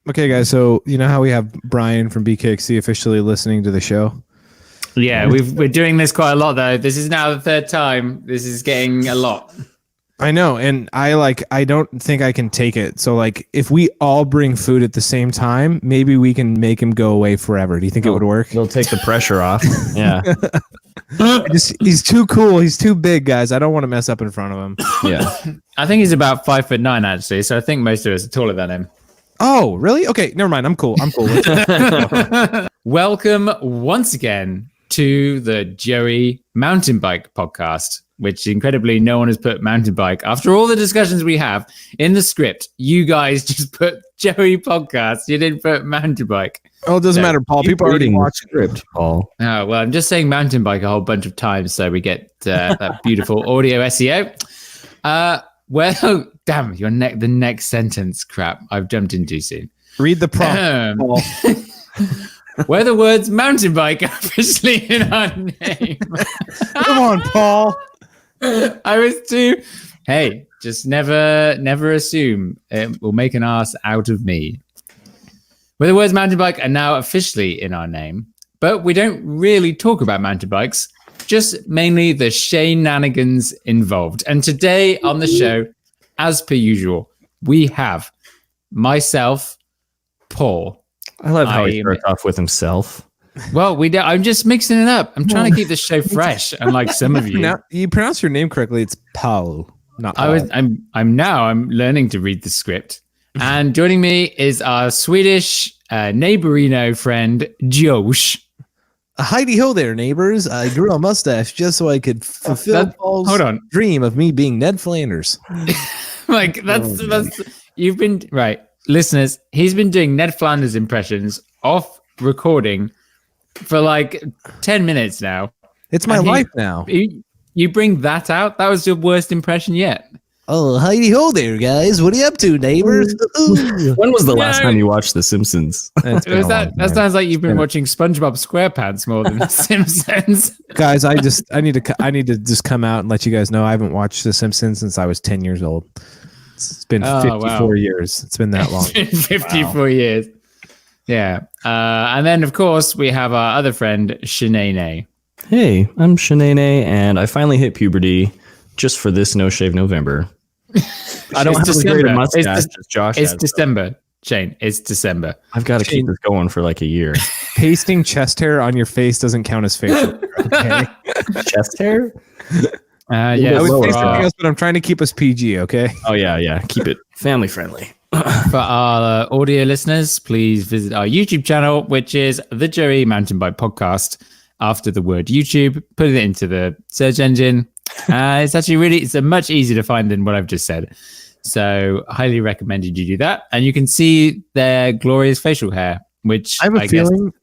Okay, guys. So you know how we have Brian from BKXC officially listening to the show? Yeah, we're doing this quite a lot though. This is now the third time. This is getting a lot. I know, and I don't think I can take it. So like, if we all bring food at the same time, maybe we can make him go away forever. Do you think it would work? It'll take the pressure off. Yeah. He's too cool. He's too big, guys. I don't want to mess up in front of him. Yeah. I think he's about 5'9" actually, so I think most of us are taller than him. Oh, really? Okay, never mind. I'm cool. Welcome once again to the Joey Mountain Bike Podcast, which incredibly no one has put mountain bike. After all the discussions we have in the script, you guys just put Joey Podcast. You didn't put mountain bike. Oh, it doesn't matter, Paul. People already watch script, Paul. Oh, well, I'm just saying mountain bike a whole bunch of times so we get that beautiful audio SEO. Well, damn, the next sentence, crap, I've jumped in too soon. Read the prompt, Paul. Where the words mountain bike are officially in our name. Come on, Paul. I was too. Hey, just never assume it will make an ass out of me. Where the words mountain bike are now officially in our name, but we don't really talk about mountain bikes, just mainly the shenanigans involved. And today on the show, as per usual, we have myself, Paul. I love how he starts off with himself. Well, I'm just mixing it up. I'm trying to keep the show fresh, unlike some of you. Now, you pronounce your name correctly. It's Paul, not Paul. I'm learning to read the script. And joining me is our Swedish neighborino friend, Josh. Heidi ho there, neighbors. I grew a mustache just so I could fulfill Paul's dream of me being Ned Flanders. Like that's you've been right. Listeners, he's been doing Ned Flanders impressions off recording for like 10 minutes now. It's my life now. You bring that out? That was your worst impression yet. Oh, Heidi ho there, guys. What are you up to, neighbors? When was the last time you watched The Simpsons? That sounds like you've been watching SpongeBob SquarePants more than The Simpsons. Guys, I need to just come out and let you guys know I haven't watched The Simpsons since I was 10 years old. It's been 54 years. It's been that long. It's been 54 years. Yeah. And then, of course, we have our other friend, Sheyn. Hey, I'm Sheyn, and I finally hit puberty just for this No Shave November. I don't have as great a mustache as Josh has. It's December, Sheyn. It's December. I've got to keep this going for like a year. Pasting chest hair on your face doesn't count as facial hair, okay? Chest hair? Yeah, I would say something else, but I'm trying to keep us PG, okay? Oh, yeah. Keep it family friendly. For our audio listeners, please visit our YouTube channel, which is the Joey Mountain Bike Podcast. After the word YouTube, put it into the search engine. It's actually it's much easier to find than what I've just said. So highly recommended you do that. And you can see their glorious facial hair, which I have a feeling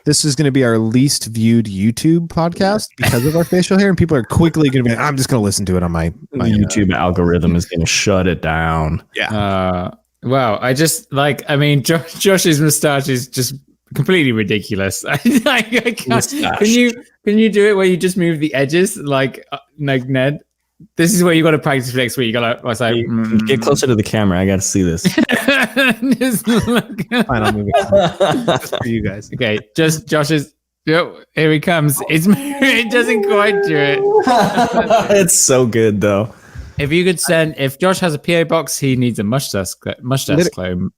this is going to be our least viewed YouTube podcast because of our facial hair. And people are quickly going to be like, I'm just going to listen to it on my YouTube algorithm is going to shut it down. Yeah. Wow. Josh's mustache is just completely ridiculous. I can't. Can you do it where you just move the edges like Ned? This is where you got to practice for next week. You got to get closer to the camera. I got to see this. Just look. Fine, I'll move it just for you guys. Okay, just Josh's. Here he comes. It doesn't quite do it. It's so good though. If Josh has a PO box, he needs a mustache clone.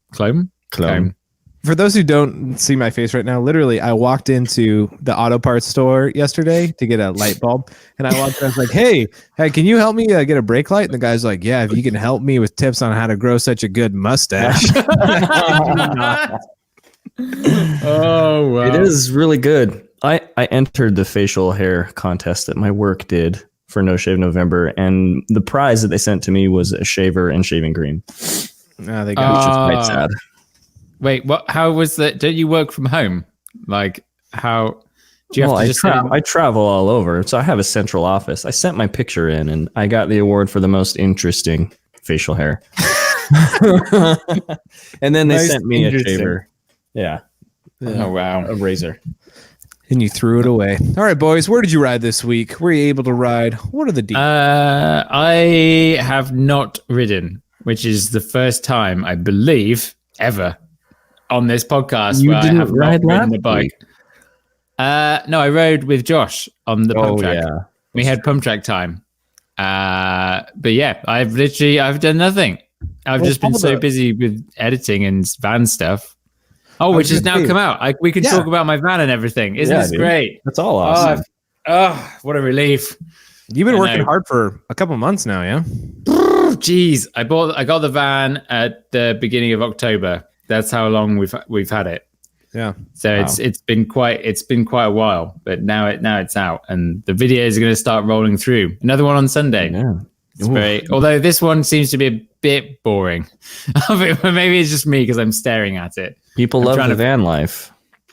For those who don't see my face right now, literally, I walked into the auto parts store yesterday to get a light bulb, and I walked in, I was like, hey, can you help me get a brake light? And the guy's like, yeah, if you can help me with tips on how to grow such a good mustache. Oh, wow. It is really good. I entered the facial hair contest that my work did for No Shave November, and the prize that they sent to me was a shaver and shaving cream. They got which is quite sad. Wait, what? How was that? Don't you work from home? Like, how do you have to just I travel all over, so I have a central office. I sent my picture in, and I got the award for the most interesting facial hair. And then they sent me a shaver. Yeah. Oh, wow. A razor. And you threw it away. All right, boys, where did you ride this week? Were you able to ride? What are the deals? I have not ridden, which is the first time, I believe, ever on this podcast You where I didn't have not ride ridden last a bike. No, I rode with Josh on the pump track. Yeah. We had pump track time. But yeah, I've done nothing. I've just been so busy with editing and van stuff. Oh, which has now come out. We can talk about my van and everything. Isn't this great? That's all awesome. What a relief. You've been working hard for a couple months now, yeah? Jeez, I got the van at the beginning of October. That's how long we've had it. Yeah. So it's been quite a while, but now it's out, and the videos are going to start rolling through. Another one on Sunday. Yeah. It's very, although this one seems to be a bit boring. Maybe it's just me because I'm staring at it. People love the van life.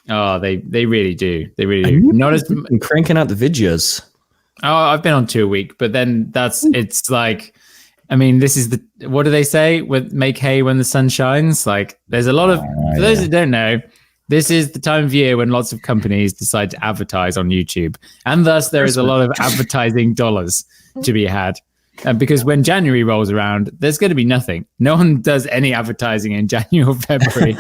Oh, they really do. They really do. Not as cranking out the videos. Oh, I've been on 2 a week, but then it's like, I mean, this is what do they say? Make hay when the sun shines. Like, there's a lot of, for those that don't know, this is the time of year when lots of companies decide to advertise on YouTube. And thus there is a lot of advertising dollars to be had. Because when January rolls around, there's going to be nothing. No one does any advertising in January or February.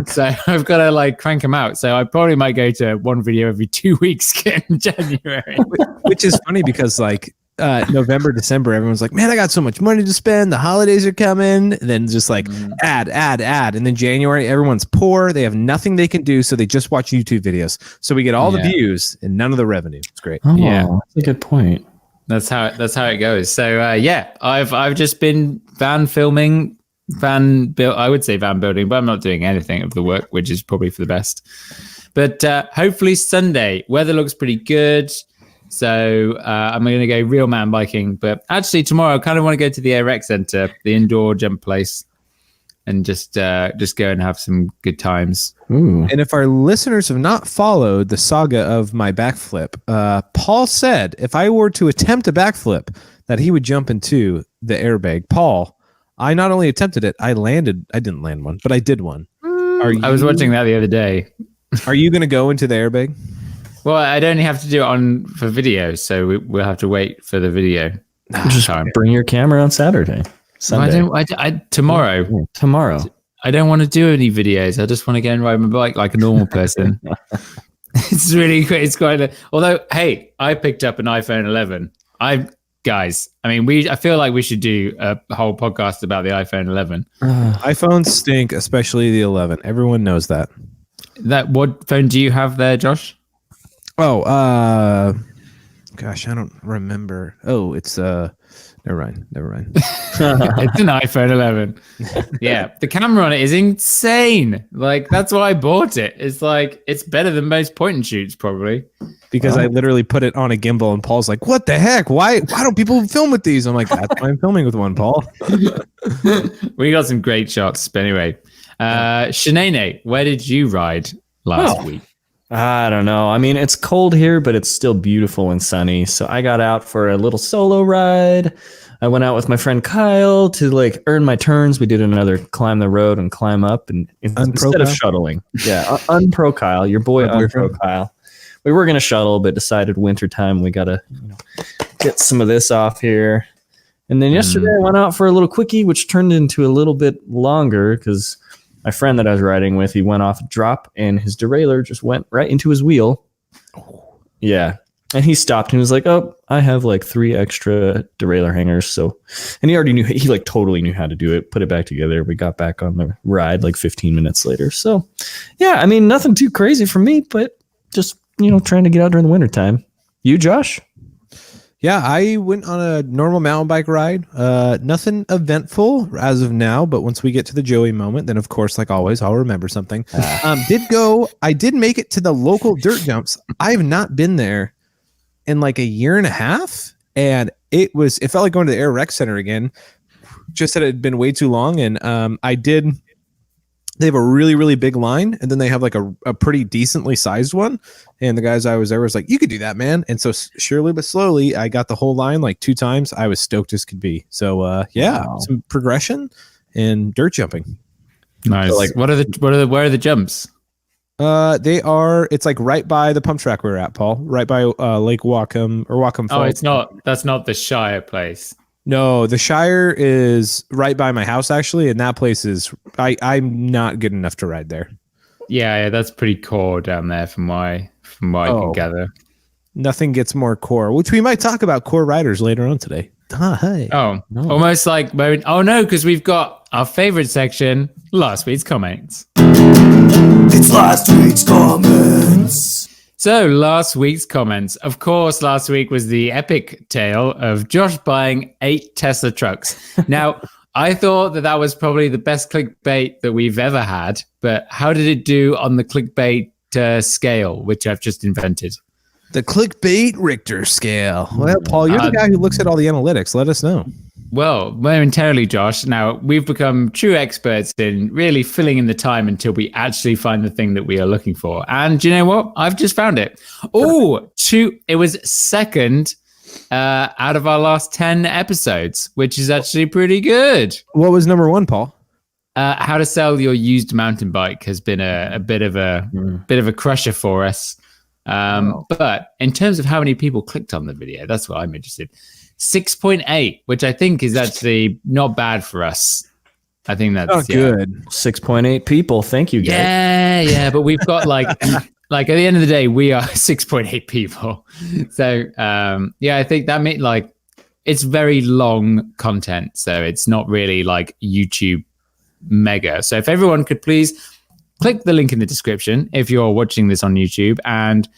So I've got to crank them out. So I probably might go to one video every 2 weeks in January. Which is funny because November, December, everyone's like, man, I got so much money to spend. The holidays are coming. And then just ad. And then January, everyone's poor. They have nothing they can do. So they just watch YouTube videos. So we get all the views and none of the revenue. It's great. Oh, yeah, that's a good point. That's how it goes. So I've just been van filming, I would say van building, but I'm not doing anything of the work, which is probably for the best. But hopefully Sunday, weather looks pretty good. So I'm going to go real man biking. But actually tomorrow I kind of want to go to the Air Rec Center, the indoor jump place, and just go and have some good times. Ooh. And if our listeners have not followed the saga of my backflip, Paul said if I were to attempt a backflip, that he would jump into the airbag. Paul, I not only attempted it, I didn't land one, but I did one. I was watching that the other day. Are you going to go into the airbag? Well, I'd only have to do it for video, so we'll have to wait for the video. Just bring your camera on Saturday. Sunday. Tomorrow. I don't want to do any videos. I just want to go and ride my bike like a normal person. It's really great. It's quite. Although, hey, I picked up an iPhone 11. I feel like we should do a whole podcast about the iPhone 11. iPhones stink, especially the 11. Everyone knows that. What phone do you have there, Josh? Oh, gosh, I don't remember. Oh, it's Never mind. It's an iPhone 11. Yeah, the camera on it is insane. That's why I bought it. It's better than most point and shoots, probably. Because I literally put it on a gimbal, and Paul's like, "What the heck? Why don't people film with these?" I'm like, "That's why I'm filming with one, Paul." We got some great shots. But anyway, Sheyn, where did you ride last week? I don't know. I mean, it's cold here, but it's still beautiful and sunny. So I got out for a little solo ride. I went out with my friend Kyle to earn my turns. We did another climb the road and climb up, and instead of shuttling. Yeah, unpro Kyle, your boy unpro Kyle. We were gonna shuttle, but decided wintertime we gotta get some of this off here. And then yesterday I went out for a little quickie, which turned into a little bit longer because my friend that I was riding with, he went off a drop and his derailleur just went right into his wheel. Yeah. And he stopped and he was like, "Oh, I have 3 extra derailleur hangers." So, and he already knew, he totally knew how to do it, put it back together. We got back on the ride 15 minutes later. So yeah, I mean, nothing too crazy for me, but just, trying to get out during the wintertime. You, Josh? Yeah, I went on a normal mountain bike ride. Nothing eventful as of now, but once we get to the Joey moment, then of course, like always, I'll remember something. I did make it to the local dirt jumps. I have not been there in a year and a half, and it felt like going to the Air Rec Center again. Just that it had been way too long, and they have a really, really big line, and then they have a pretty decently sized one. And the guys I was there was like, "You could do that, man." And so surely but slowly, I got the whole line 2 times. I was stoked as could be. So wow. Some progression and dirt jumping. Nice. So where are the jumps? It's right by the pump track we were at, Paul. Right by Lake Wacom or Wacom Falls. Oh, that's not the Shire place. No, the Shire is right by my house actually, and that place is I'm not good enough to ride there. Yeah, that's pretty core down there from what I can gather. Nothing gets more core, which we might talk about core riders later on today. Hi. Oh, No. almost like oh no, because we've got our favorite section, last week's comments. It's last week's comments. So last week's comments. Of course, last week was the epic tale of Josh buying 8 Tesla trucks. Now, I thought that was probably the best clickbait that we've ever had, but how did it do on the clickbait scale, which I've just invented? The clickbait Richter scale. Well, Paul, you're the guy who looks at all the analytics. Let us know. Well, momentarily, Josh. Now, we've become true experts in really filling in the time until we actually find the thing that we are looking for. And do you know what? I've just found it. Oh, it was second out of our last 10 episodes, which is actually pretty good. What was number 1, Paul? How to sell your used mountain bike has been a bit of a crusher for us. But in terms of how many people clicked on the video, that's what I'm interested. 6.8, which I think is actually not bad for us. I think that's good. 6.8 people. Thank you, guys. Yeah. But we've got like at the end of the day, we are 6.8 people. So I think that made it's very long content. So it's not really like YouTube mega. So if everyone could please click the link in the description if you're watching this on YouTube and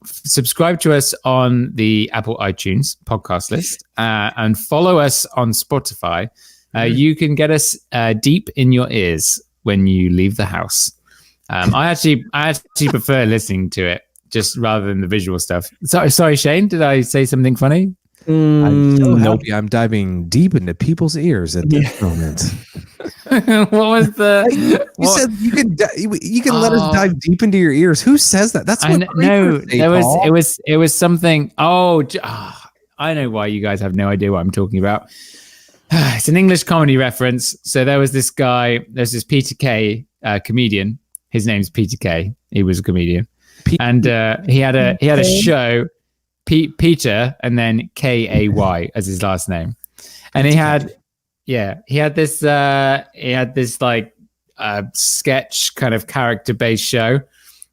subscribe to us on the Apple iTunes podcast list and follow us on Spotify. You can get us deep in your ears when you leave the house. I actually prefer listening to it just rather than the visual stuff. Sorry, Shane, did I say something funny? I'm so happy I'm diving deep into people's ears at this moment. What was the? You said you can let us dive deep into your ears. Who says that? That's what it was something. I know why you guys have no idea what I'm talking about. It's an English comedy reference. So there's this Peter Kay comedian. His name's Peter Kay. He was a comedian, and he had a show. Peter and then Kay as his last name, and he had this like sketch kind of character based show,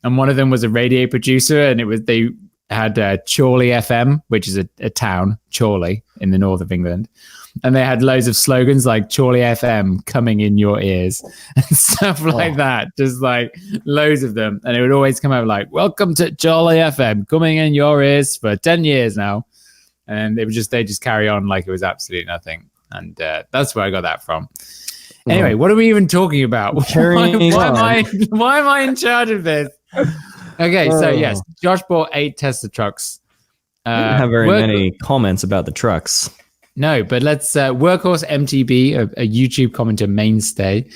and one of them was a radio producer, and they had Chorley FM, which is a town, Chorley in the north of England, and they had loads of slogans like Chorley FM coming in your ears and stuff like that, just like loads of them, and it would always come out like welcome to Chorley FM coming in your ears for 10 years now, and they just carry on like it was absolutely nothing, and that's where I got that from. Anyway, what are we even talking about? Why am I in charge of this? Okay, so yes, Josh bought 8 Tesla trucks. We didn't have very many comments about the trucks. No, but let's Workhorse MTB, a YouTube commenter mainstay.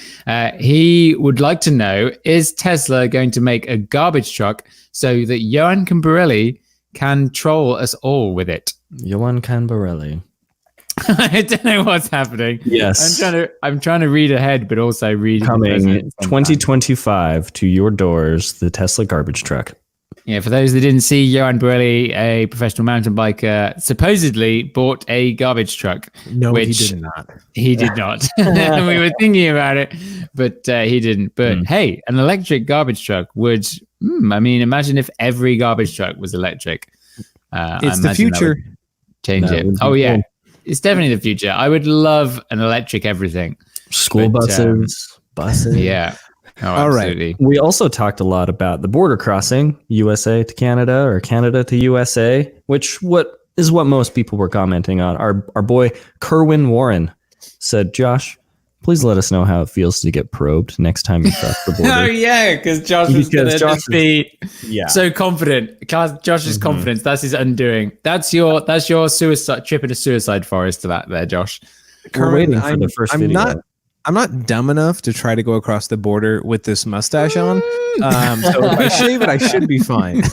He would like to know, is Tesla going to make a garbage truck so that Johan Cambarelli can troll us all with it? Johan Cambarelli. I don't know what's happening. Yes. I'm trying to read ahead, but also read coming 2025 to your doors, the Tesla garbage truck. Yeah, for those that didn't see, Johan Borelli, a professional mountain biker, supposedly bought a garbage truck. No, he did not. He did not. We were thinking about it, but he didn't. But hey, an electric garbage truck would, imagine if every garbage truck was electric. It's the future. Change it. Oh, yeah. It's definitely the future. I would love an electric everything. School buses. Yeah. Oh, all absolutely. Right. We also talked a lot about the border crossing, USA to Canada or Canada to USA, which what most people were commenting on. Our boy Kerwin Warren said, Josh, please let us know how it feels to get probed next time you cross the border. Oh, yeah, because Josh was going to just be so confident. Josh's confidence, that's his undoing. That's your suicide trip into suicide forest to that there, Josh. We're waiting for the first video. I'm not dumb enough to try to go across the border with this mustache on. So if I shave it, I should be fine.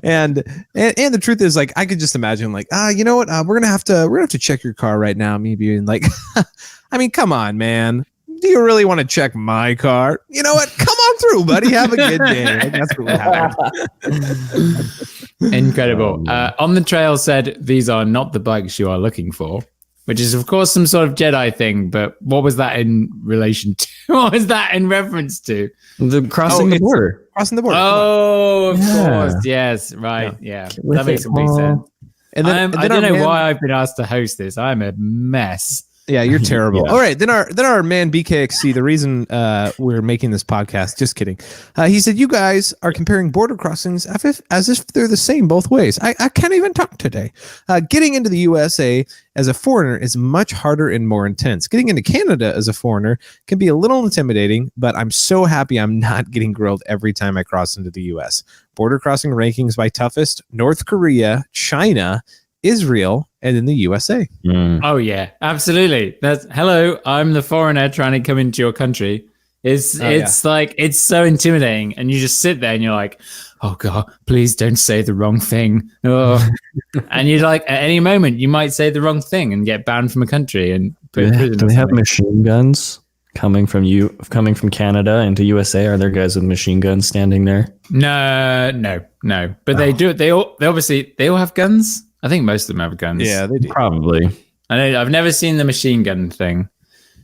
and the truth is, like, I could just imagine, like, you know what? We're gonna have to check your car right now. Me being like, I mean, come on, man. do you really want to check my car? You know what? Come on through, buddy. Have a good day. Like, that's what happened. Incredible. On the trail said, these are not the bikes you are looking for, which is, of course, some sort of Jedi thing. But what was that in relation to? What was that in reference to? The crossing the border. Crossing the border. Oh, of course. Yes. Right. Yeah. That makes complete sense. And then I don't know why I've been asked to host this. I'm a mess. Yeah, you're terrible. All right, then our man BKXC, the reason we're making this podcast, just kidding. He said, you guys are comparing border crossings as if they're the same both ways. I can't even talk today. Getting into the USA as a foreigner is much harder and more intense. Getting into Canada as a foreigner can be a little intimidating, but I'm so happy I'm not getting grilled every time I cross into the US. Border crossing rankings by toughest: North Korea, China, Israel, and in the USA. Oh yeah, absolutely. That's hello. I'm the foreigner trying to come into your country. It's like it's so intimidating, and you just sit there and you're like, oh god, please don't say the wrong thing. Oh. And you're like, at any moment you might say the wrong thing and get banned from a country and put in prison. Do they have machine guns coming from Canada into USA? Are there guys with machine guns standing there? No. But they do. They all have guns. I think most of them have guns. Yeah, they do. Probably. I know. I've never seen the machine gun thing,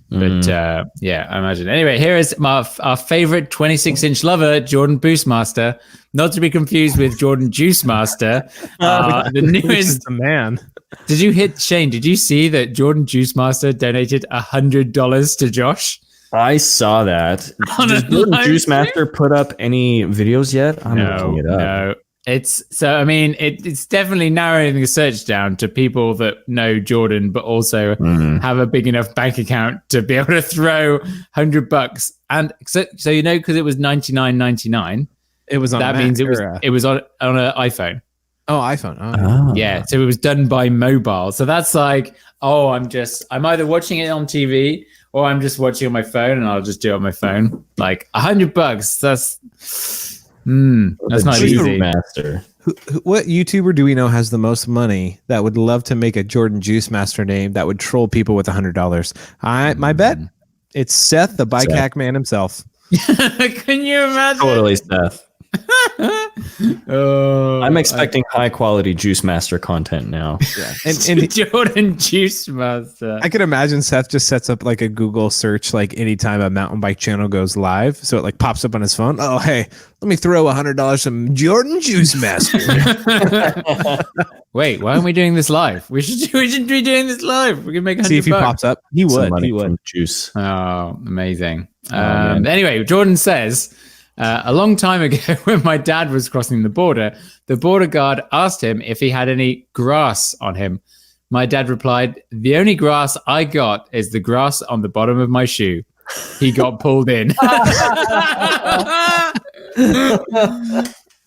but yeah, I imagine. Anyway, here is our favorite 26-inch lover, Jordan Boostmaster, not to be confused with Jordan Juice Master, the newest man. Did you hit Shane? Did you see that Jordan Juice Master donated $100 to Josh? I saw that. Does Jordan Juice Master put up any videos yet? I'm looking it up. No. It's definitely narrowing the search down to people that know Jordan, but also have a big enough bank account to be able to throw $100. And so because it was $99.99, it was on that means it was on an iPhone. Oh, iPhone. Oh. Yeah, so it was done by mobile. So that's like, I'm either watching it on TV or I'm just watching on my phone, and I'll just do it on my phone. Like $100. That's not easy. Master. What YouTuber do we know has the most money that would love to make a Jordan Juice Master name that would troll people with $100? My bet, it's Seth, the bike hack man himself. Can you imagine? Totally, Seth. I'm expecting high quality Juice Master content now. Yeah. And Jordan Juice Master. I can imagine Seth just sets up like a Google search, like anytime a mountain bike channel goes live, so it like pops up on his phone. Oh, hey, let me throw $100 from Jordan Juice Master. Wait, why aren't we doing this live? We should be doing this live. We can make $100. See if he pops up. He would. Juice. Oh, amazing. Anyway, Jordan says, a long time ago, when my dad was crossing the border guard asked him if he had any grass on him. My dad replied, "The only grass I got is the grass on the bottom of my shoe." He got pulled in.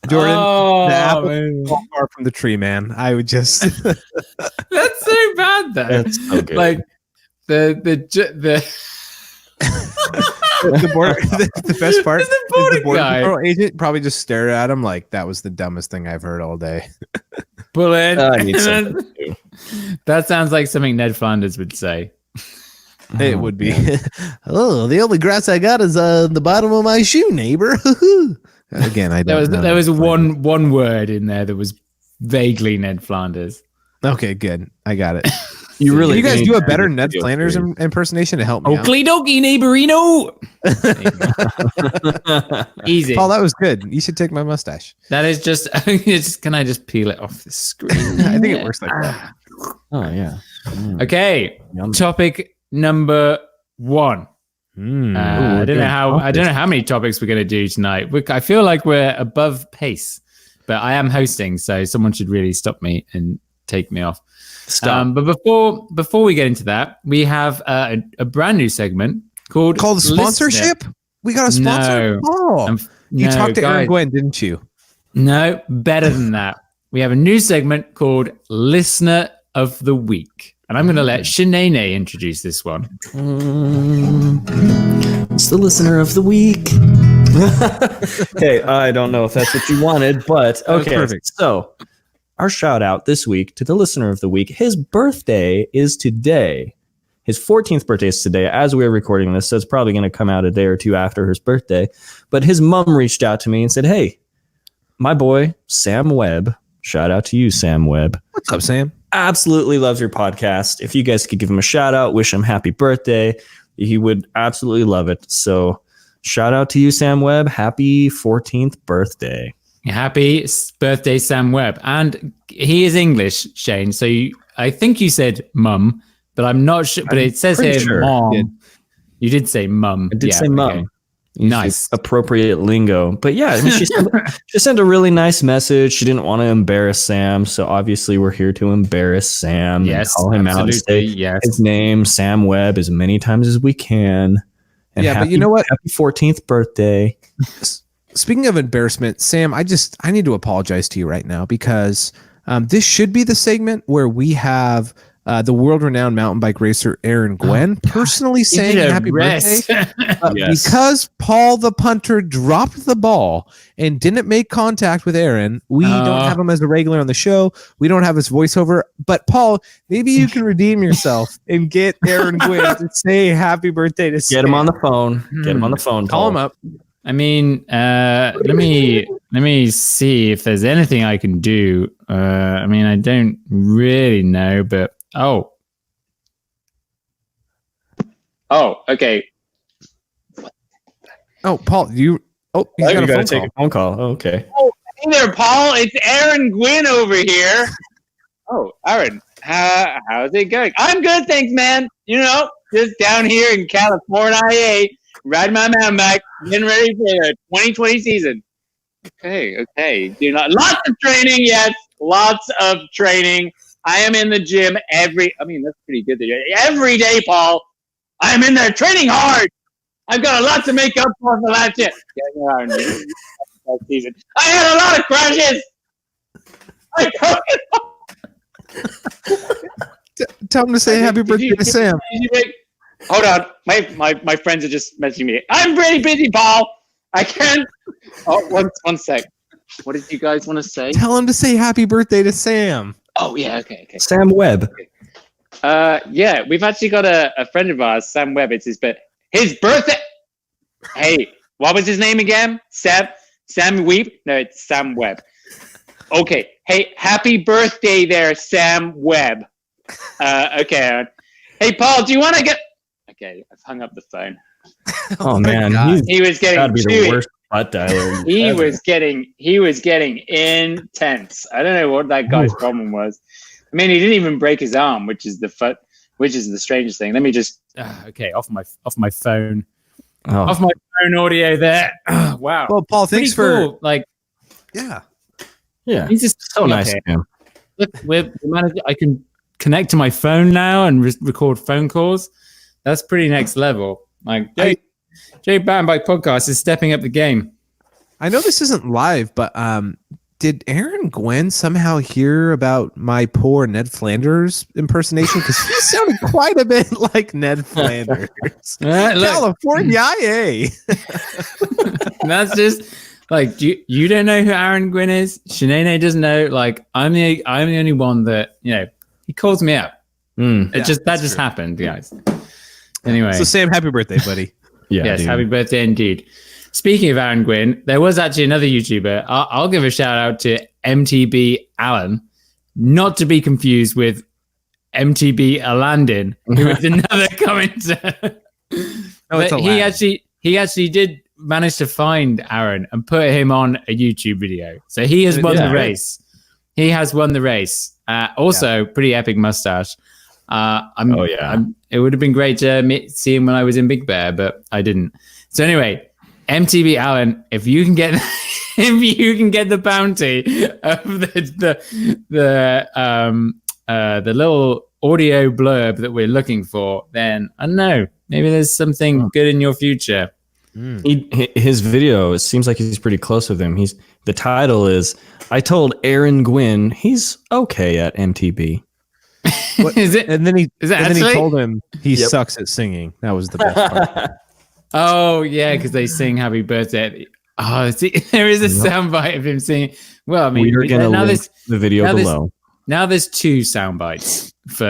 Jordan, the apple is far from the tree, man. I would just. That's so bad, though. That's so good. Like the best part is the border patrol agent probably just stared at him like that was the dumbest thing I've heard all day. Pull in. I need something to do. That sounds like something Ned Flanders would say. It would be. Oh, the only grass I got is the bottom of my shoe, neighbor. Again, I don't know. There was one word in there that was vaguely Ned Flanders. Okay, good. I got it. You guys do a better Ned Flanders impersonation to help me out? Oakley dokie, neighborino. Easy. Paul, that was good. You should take my mustache. That is just. Can I just peel it off the screen? I think it works like that. Oh yeah. Okay. Topic number 1. I don't know how many topics we're going to do tonight. I feel like we're above pace, but I am hosting, so someone should really stop me and take me off. Stop. But before we get into that, we have a brand new segment called sponsorship. We got a sponsor. No. You talked to Aaron Gwen, didn't you? No, better than that. We have a new segment called Listener of the Week. And I'm going to let Shanae introduce this one. It's the Listener of the Week. Okay, I don't know if that's what you wanted, but okay. Perfect. So, our shout out this week to the Listener of the Week. His birthday is today. His 14th birthday is today as we're recording this, so it's probably going to come out a day or two after his birthday. But his mom reached out to me and said, hey, my boy, Sam Webb, shout out to you, Sam Webb. What's up, Sam? Absolutely loves your podcast. If you guys could give him a shout out, wish him happy birthday, he would absolutely love it. So shout out to you, Sam Webb. Happy 14th birthday. Happy birthday, Sam Webb. And he is English, Shane. So I think you said mum, but I'm not sure. But it says here sure. mom. You did say mum. I did say mum. Okay. Nice. Appropriate lingo. But yeah, I mean, she sent a really nice message. She didn't want to embarrass Sam. So obviously we're here to embarrass Sam. Yes, and call him out and say his name, Sam Webb, as many times as we can. And Yeah, but you know what? Happy 14th birthday. Speaking of embarrassment, Sam, I need to apologize to you right now because this should be the segment where we have the world-renowned mountain bike racer Aaron Gwen personally saying happy birthday. Yes. Because Paul the punter dropped the ball and didn't make contact with Aaron, we don't have him as a regular on the show. We don't have his voiceover. But Paul, maybe you can redeem yourself and get Aaron Gwen to say happy birthday to Sam. Get him on the phone. Get him on the phone. Call him up. I mean, let me see if there's anything I can do. I mean, I don't really know, but okay. Oh, Paul, he's got take a phone call. Oh, okay. Oh, hey there, Paul. It's Aaron Gwynn over here. Oh, Aaron, how's it going? I'm good, thanks, man. You know, just down here in California, riding my mountain bike, getting ready for the 2020 season. Okay. Lots of training, yes. Lots of training. I am in the gym that's pretty good. Every day, Paul. I'm in there training hard. I've got a lot to make up for the last year. Season. I had a lot of crashes. Tell him to say happy birthday to Sam. Hold on. My friends are just messaging me. I'm pretty busy, Paul. I can't. Oh, one sec. What did you guys want to say? Tell him to say happy birthday to Sam. Oh, yeah. Okay. Sam Webb. Yeah, we've actually got a friend of ours, Sam Webb. It's his birthday. Hey, what was his name again? Sam Weeb? No, it's Sam Webb. Okay. Hey, happy birthday there, Sam Webb. Okay. Hey, Paul, do you want to get... Okay, I've hung up the phone. Oh man, he was getting that'd be the worst butt dialer. He was getting intense. I don't know what that guy's problem was. I mean, he didn't even break his arm, which is the strangest thing. Let me just okay, off my phone. Oh. Off my phone audio there. Wow. Well, Paul, thanks cool. for yeah. He's just So nice. Look, we managed. I can connect to my phone now and record phone calls. That's pretty next level. Like Jay Mountain Bike Podcast is stepping up the game. I know this isn't live, but did Aaron Gwen somehow hear about my poor Ned Flanders impersonation? Because he sounded quite a bit like Ned Flanders. California, yay. That's just like you don't know who Aaron Gwynn is. Shanae doesn't know. Like I'm the only one that he calls me up. That just happened, guys. Anyway, so Sam, happy birthday, buddy. Yes, happy birthday indeed. Speaking of Aaron Gwynn, there was actually another YouTuber. I'll give a shout out to MTB Allen, not to be confused with MTB Alandin, who is another commenter. But he actually did manage to find Aaron and put him on a YouTube video. So he has won the race. He has won the race. Pretty epic mustache. It would have been great to see him when I was in Big Bear, but I didn't. So anyway, MTB Allen, if you can get the bounty of the little audio blurb that we're looking for, then I don't know, maybe there's something good in your future. His video, it seems like he's pretty close with him. The title is "I told Aaron Gwynn he's okay at MTB." What, is it? And then he told him he Yep. sucks at singing. That was the best part. Oh yeah, because they sing "Happy Birthday." Oh, see, there is a soundbite of him singing. Well, I mean, We're gonna link the video below. Now there's 2 sound bites for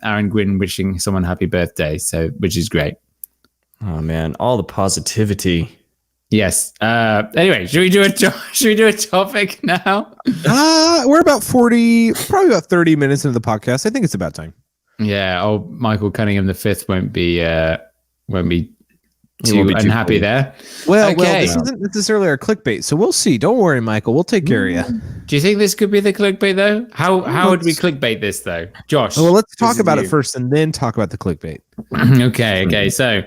Aaron Gwynn wishing someone happy birthday, so which is great. Oh man, all the positivity. Yes. Anyway, should we do a topic now? We're about probably about 30 minutes into the podcast. I think it's about time. Yeah. Oh, Michael Cunningham V won't be He too won't be too unhappy pleased. there. Well, Okay. this isn't necessarily our clickbait, so we'll see. Don't worry, Michael. We'll take care of you. Do you think this could be the clickbait though? How would we clickbait this though, Josh? Well, let's this talk is about you. it first, and then talk about the clickbait. Okay. So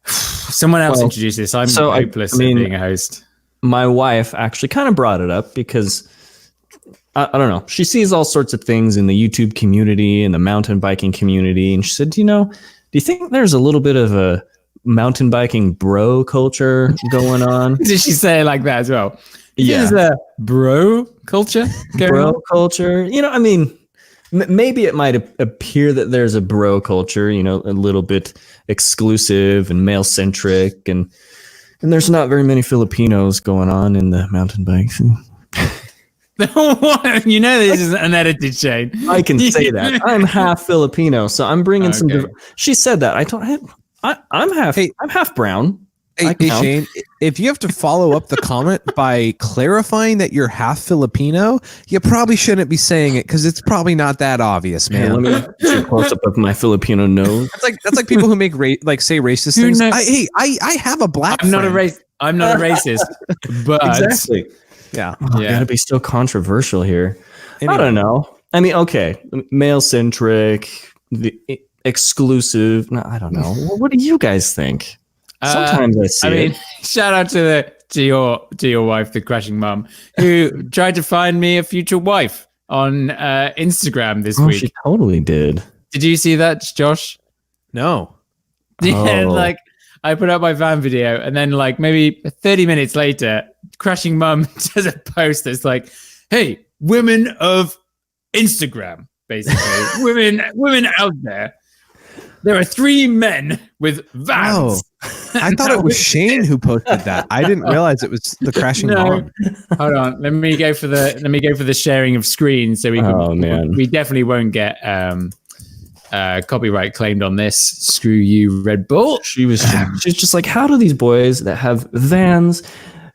someone else introduce this. I'm hopeless at being a host. My wife actually kind of brought it up because I don't know. She sees all sorts of things in the YouTube community and the mountain biking community, and she said, do you think there's a little bit of a mountain biking bro culture going on? Did she say it like that as well? Yeah. There's a bro culture going Bro on? culture. I mean, maybe it might appear that there's a bro culture, a little bit exclusive and male centric, and there's not very many Filipinos going on in the mountain bike scene. You know this is unedited, Shane. I can say that. I'm half Filipino, so I'm bringing some. Okay. She said that. I told him I'm half. Hey. I'm half brown. I Hey, count. Shane, if you have to follow up the comment by clarifying that you're half Filipino, you probably shouldn't be saying it because it's probably not that obvious, Here, man. let me do a close up of my Filipino nose. That's like people who make say racist Who things. knows? I have a black. I'm not a friend. I'm not a racist, but Exactly. Yeah. Oh, Yeah. Gotta be so controversial here. Anyway. I don't know. I mean, okay, male centric, the exclusive. No, I don't know. What do you guys think? Sometimes I see it. shout out to your wife, the crashing mum, who tried to find me a future wife on Instagram this Oh, week. she totally did. Did you see that, Josh? No. Yeah, Oh. like I put up my van video, and then like maybe 30 minutes later, crashing mum does a post that's like, "Hey, women of Instagram, basically, women out there. There are 3 men with vans." I thought it was Shane who posted that. I didn't realize it was the crashing No. mom. Hold on, let me go for the sharing of screen, so we can. Oh, man. We definitely won't get copyright claimed on this. Screw you, Red Bull. She's just like, how do these boys that have vans,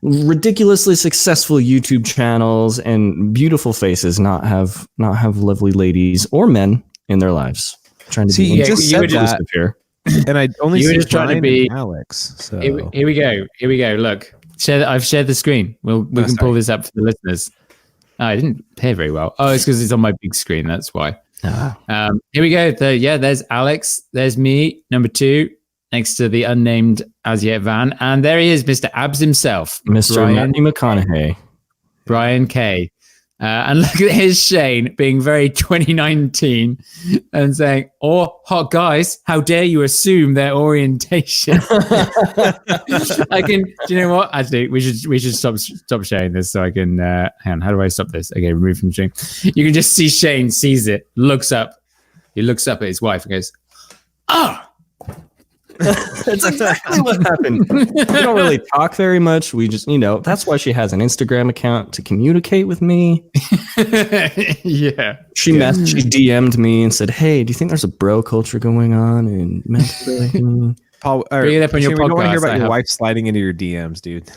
ridiculously successful YouTube channels, and beautiful faces not have lovely ladies or men in their lives? Trying to See, be you just said inclusive that. here. And I only You were see just trying to Brian be- and Alex. So Here we go. Look, I've shared the screen. We can pull this up for the listeners. Oh, I didn't hear very well. Oh, it's because it's on my big screen. That's why. Here we go. There's Alex. There's me, number 2, next to the unnamed as yet van, and there he is, Mr. Abs himself, Mr. Matthew McConaughey. Brian K. And look at his Shane being very 2019 and saying, "Oh, hot guys, how dare you assume their orientation?" I can. Do you know what? Actually, we should stop sharing this so I can. Hang on, how do I stop this? Okay, remove from stream. You can just see Shane sees it, looks up. He looks up at his wife and goes, "Ah." That's exactly what happened. We don't really talk very much. We just, that's why she has an Instagram account to communicate with me. Yeah. She DM'd me and said, "Hey, do you think there's a bro culture going on in mental?" Paul, Bring it up on your Shane, we don't want to hear podcast. about I your have- wife sliding into your DMs, dude.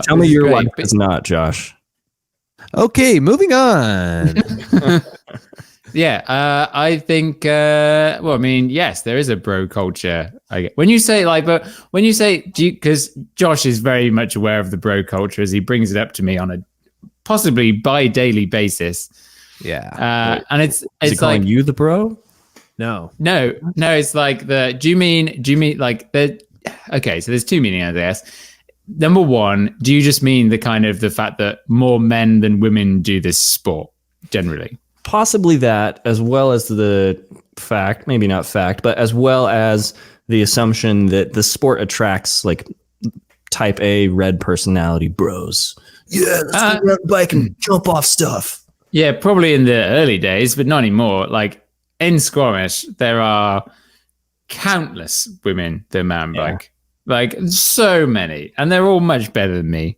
Tell me your wife But- is not, Josh. Okay, moving on. Yeah, I think. Well, I mean, yes, there is a bro culture. When you say because Josh is very much aware of the bro culture as he brings it up to me on a possibly bi-daily basis. Yeah. And it's Is he calling like you the bro? No. no, it's like the. Do you mean like the? Okay, so there's 2 meanings, I guess. Number 1, do you just mean the fact that more men than women do this sport generally? Possibly that, as well as the fact, maybe not fact, but as well as the assumption that the sport attracts like type A red personality bros. Yeah, let's go ride a bike and jump off stuff. Yeah, probably in the early days, but not anymore. Like in Squamish, there are countless women that mountain bike, like so many, and they're all much better than me.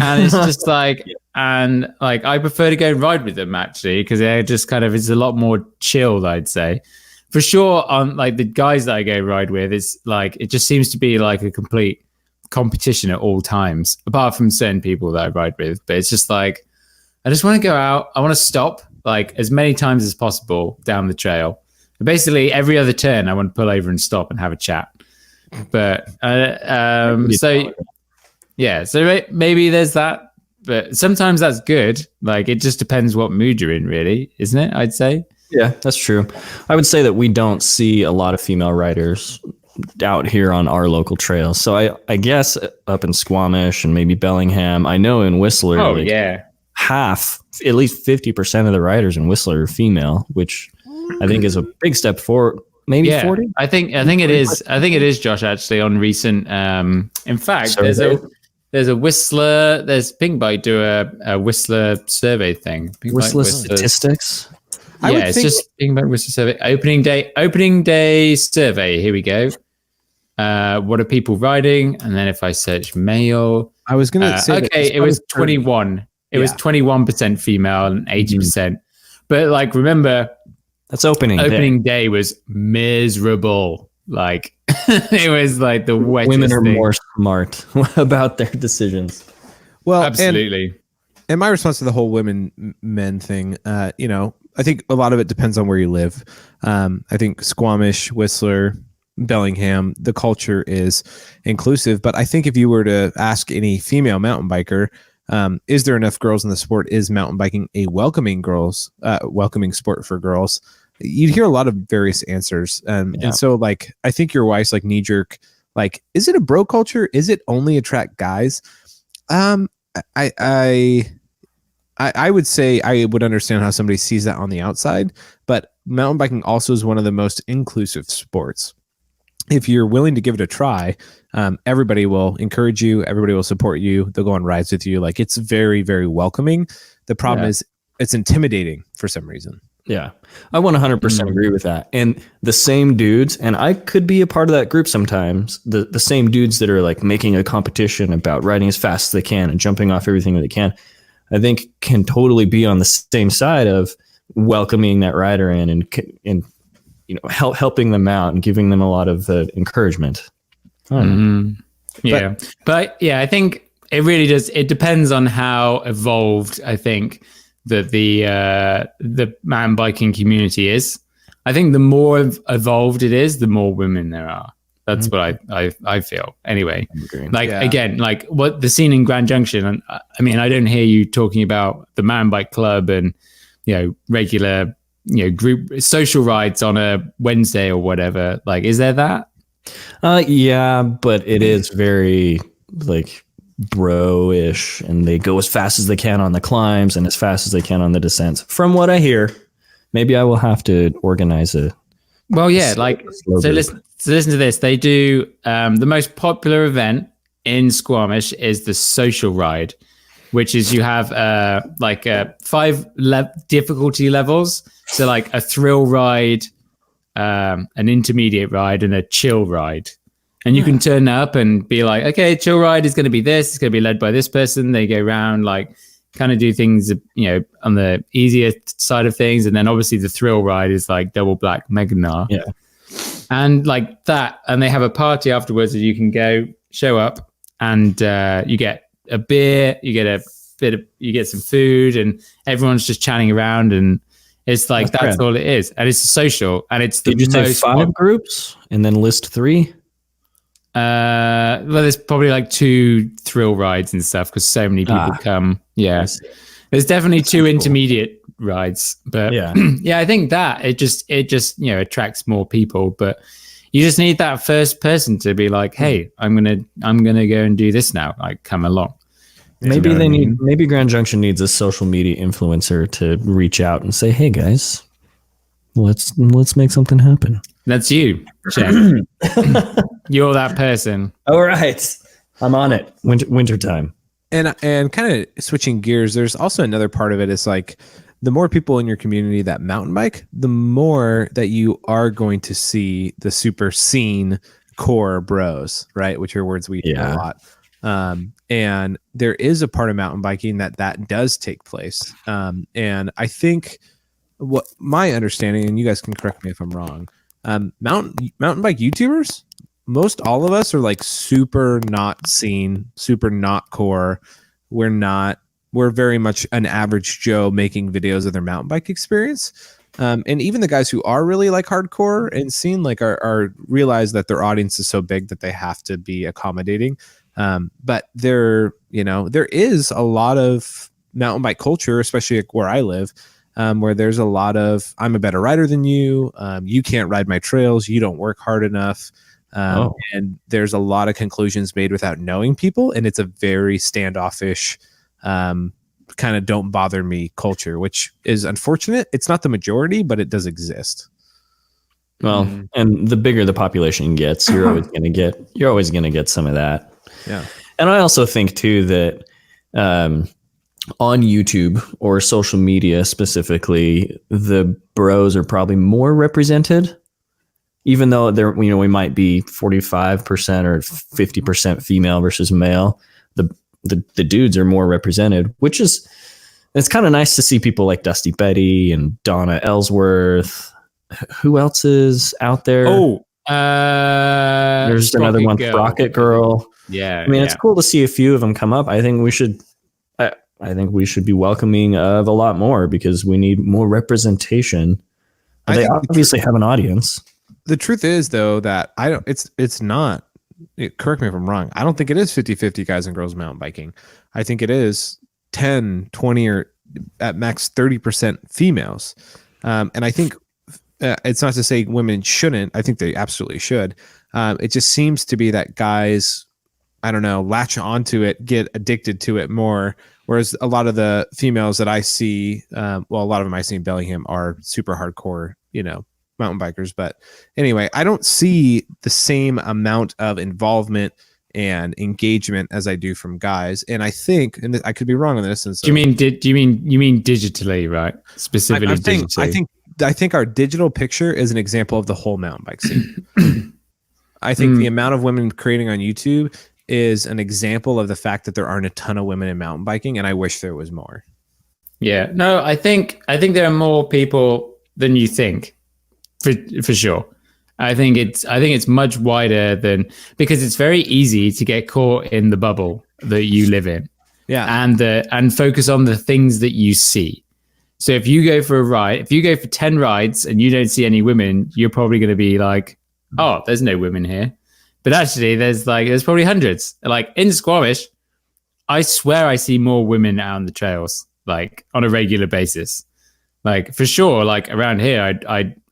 And it's just like, and like, I prefer to go and ride with them actually, because they're just kind of, it's a lot more chilled, I'd say. For sure, on like the guys that I go ride with, it's like, it just seems to be like a complete competition at all times, apart from certain people that I ride with. But it's just like, I just want to go out. I want to stop like as many times as possible down the trail. Basically, every other turn, I want to pull over and stop and have a chat. But so yeah, so maybe there's that. But sometimes that's good. Like it just depends what mood you're in, really, isn't it? I'd say. Yeah, that's true. I would say that we don't see a lot of female riders out here on our local trails. So I guess up in Squamish and maybe Bellingham, I know in Whistler, half, at least 50% of the riders in Whistler are female, which I think is a big step forward. Maybe 40. I think it is. I think it is, Josh. Actually, on recent, in fact, there's a Whistler. There's Pink Bike do a Whistler survey thing. Whistler statistics. Yeah, it's just Pink Bike Whistler survey. Opening day survey. Here we go. What are people riding? And then if I search male, I was gonna say okay, it was 21. It was 21% female and 80%. But like, remember, that's opening day was miserable. Like it was like the wettest women are thing. more smart about their decisions. Well, absolutely. And my response to the whole men thing, you know, I think a lot of it depends on where you live. I think Squamish, Whistler, Bellingham, the culture is inclusive. But I think if you were to ask any female mountain biker, is there enough girls in the sport? Is mountain biking a welcoming sport for girls? You'd hear a lot of various answers. And so like, I think your wife's like knee jerk, like, is it a bro culture? Is it only attract guys? I would say I would understand how somebody sees that on the outside, but mountain biking also is one of the most inclusive sports. If you're willing to give it a try, everybody will encourage you. Everybody will support you. They'll go on rides with you. Like it's very, very welcoming. The problem is it's intimidating for some reason. Yeah, I 100% agree with that. And the same dudes, and I could be a part of that group sometimes, the same dudes that are like making a competition about riding as fast as they can and jumping off everything that they can, I think can totally be on the same side of welcoming that rider in and you know, helping them out and giving them a lot of encouragement. Yeah. But yeah, I think it really does. It depends on how evolved I think that the mountain biking community is. I think the more evolved it is, the more women there are. That's what I feel anyway. Like again, like what the scene in Grand Junction. And I mean, I don't hear you talking about the mountain bike club and, you know, regular, you know, group social rides on a Wednesday or whatever. Like, is there that? Yeah, but it is very like bro-ish, and they go as fast as they can on the climbs and as fast as they can on the descents. From what I hear, maybe I will have to organize a. Well, yeah, like so. Listen to this. They do the most popular event in Squamish is the social ride, which is you have like 5 difficulty levels. So like a thrill ride, an intermediate ride, and a chill ride. And you can turn up and be like, okay, chill ride is going to be this. It's going to be led by this person. They go around, like, kind of do things, you know, on the easier side of things. And then obviously the thrill ride is like double black mega gnar. Yeah. And like that. And they have a party afterwards that you can go show up and you get a beer, you get some food, and everyone's just chatting around, and it's like that's all it is. And it's social, and it's the Did you say 5 groups and then list 3? Well, there's probably like 2 thrill rides and stuff because so many people come. Yeah, there's definitely 2 intermediate rides, but yeah, I think that it just you know attracts more people. But you just need that first person to be like, hey, I'm gonna go and do this now. Like, come along. Maybe maybe Grand Junction needs a social media influencer to reach out and say, hey guys, let's make something happen. That's you, Sheyn. You're that person. All right. I'm on it. Wintertime. And kind of switching gears, there's also another part of it is like the more people in your community that mountain bike, the more that you are going to see the super scene core bros, right? Which are words we hear a lot. And there is a part of mountain biking that does take place. And I think what my understanding, and you guys can correct me if I'm wrong, mountain bike YouTubers, most all of us are like super not seen, super not core. We're very much an average Joe making videos of their mountain bike experience. And even the guys who are really like hardcore and seen like are realize that their audience is so big that they have to be accommodating. But there is a lot of mountain bike culture, especially like where I live, where there's a lot of, I'm a better rider than you. You can't ride my trails. You don't work hard enough. And there's a lot of conclusions made without knowing people. And it's a very standoffish, kind of don't bother me culture, which is unfortunate. It's not the majority, but it does exist. Well, and the bigger the population gets, you're always going to get some of that. Yeah. And I also think too that on YouTube or social media specifically, the bros are probably more represented, even though we might be 45% or 50% female versus male. The dudes are more represented, which is, it's kind of nice to see people like Dusty Betty and Donna Ellsworth. Who else is out there? There's another one, Rocket Girl. Yeah. I mean, it's cool to see a few of them come up. I think we should be welcoming of a lot more because we need more representation. They obviously have an audience. The truth is though, that it's not, correct me if I'm wrong, I don't think it is 50-50 guys and girls mountain biking. I think it is 10, 20, or at max 30% females. And I think it's not to say women shouldn't. I think they absolutely should. It just seems to be that guys, I don't know, latch onto it, get addicted to it more. Whereas a lot of the females that I see, a lot of them I see in Bellingham are super hardcore, mountain bikers. But anyway, I don't see the same amount of involvement and engagement as I do from guys. And I think, and I could be wrong on this. And so, do you mean digitally, right? Specifically digitally. I think our digital picture is an example of the whole mountain bike scene. I think the amount of women creating on YouTube is an example of the fact that there aren't a ton of women in mountain biking, and I wish there was more. Yeah, no, I think there are more people than you think, for sure. I think it's much wider than, because it's very easy to get caught in the bubble that you live in. Yeah, and focus on the things that you see. So if you go for a ride, if you go for 10 rides and you don't see any women, you're probably going to be like, oh, there's no women here. But actually there's probably hundreds. Like in Squamish, I swear I see more women out on the trails, like on a regular basis. Like for sure, like around here,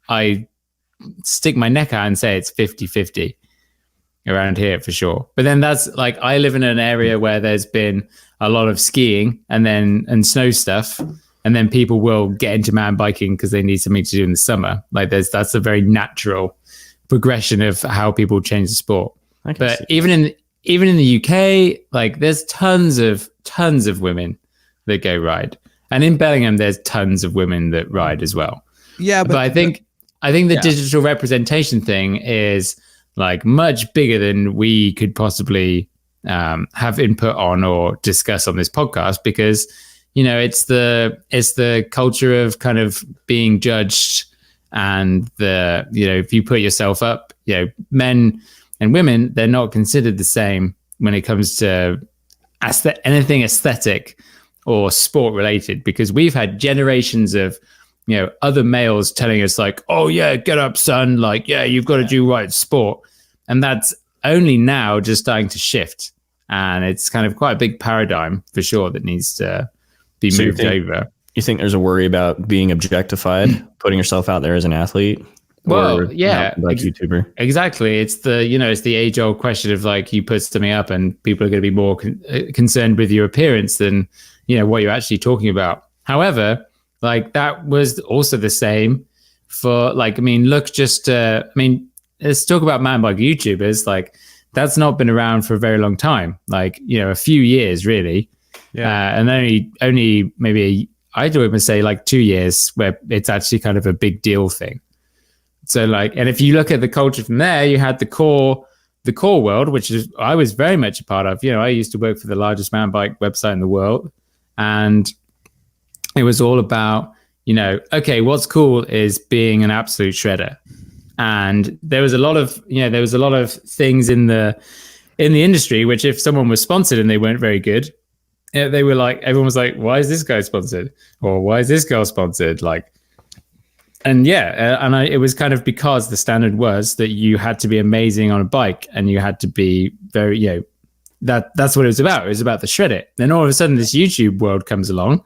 I stick my neck out and say it's 50-50 around here for sure. But then that's like, I live in an area where there's been a lot of skiing and snow stuff. And then people will get into mountain biking because they need something to do in the summer. Like that's a very natural progression of how people change the sport. But even in the UK, like there's tons of women that go ride. And in Bellingham, there's tons of women that ride as well. Yeah, but I think the digital representation thing is like much bigger than we could possibly have input on or discuss on this podcast, because it's the culture of kind of being judged, and if you put yourself up, men and women, they're not considered the same when it comes to anything aesthetic or sport related, because we've had generations of other males telling us like, oh yeah, get up son, like yeah, you've got to do right sport, and that's only now just starting to shift, and it's kind of quite a big paradigm for sure that needs to be moved over. You think there's a worry about being objectified, putting yourself out there as an athlete? Well, yeah, like YouTuber. Exactly. It's the age old question of like, you put something up and people are going to be more concerned with your appearance than, what you're actually talking about. However, like that was also the same for like, let's talk about mountain bike YouTubers. Like that's not been around for a very long time. Like, a few years really. Yeah. And only maybe I'd almost say like 2 years where it's actually kind of a big deal thing. So like, and if you look at the culture from there, you had the core the core world, which is I was very much a part of. You know, I used to work for the largest mountain bike website in the world, and it was all about, you know, okay, what's cool is being an absolute shredder. And there was a lot of, you know, there was a lot of things in the industry which, if someone was sponsored and they weren't very good, they were like, everyone was like, why is this guy sponsored, or why is this girl sponsored? Like, and it was kind of because the standard was that you had to be amazing on a bike, and you had to be very, you know, that's what it was about. It was about the shred it. Then all of a sudden this YouTube world comes along,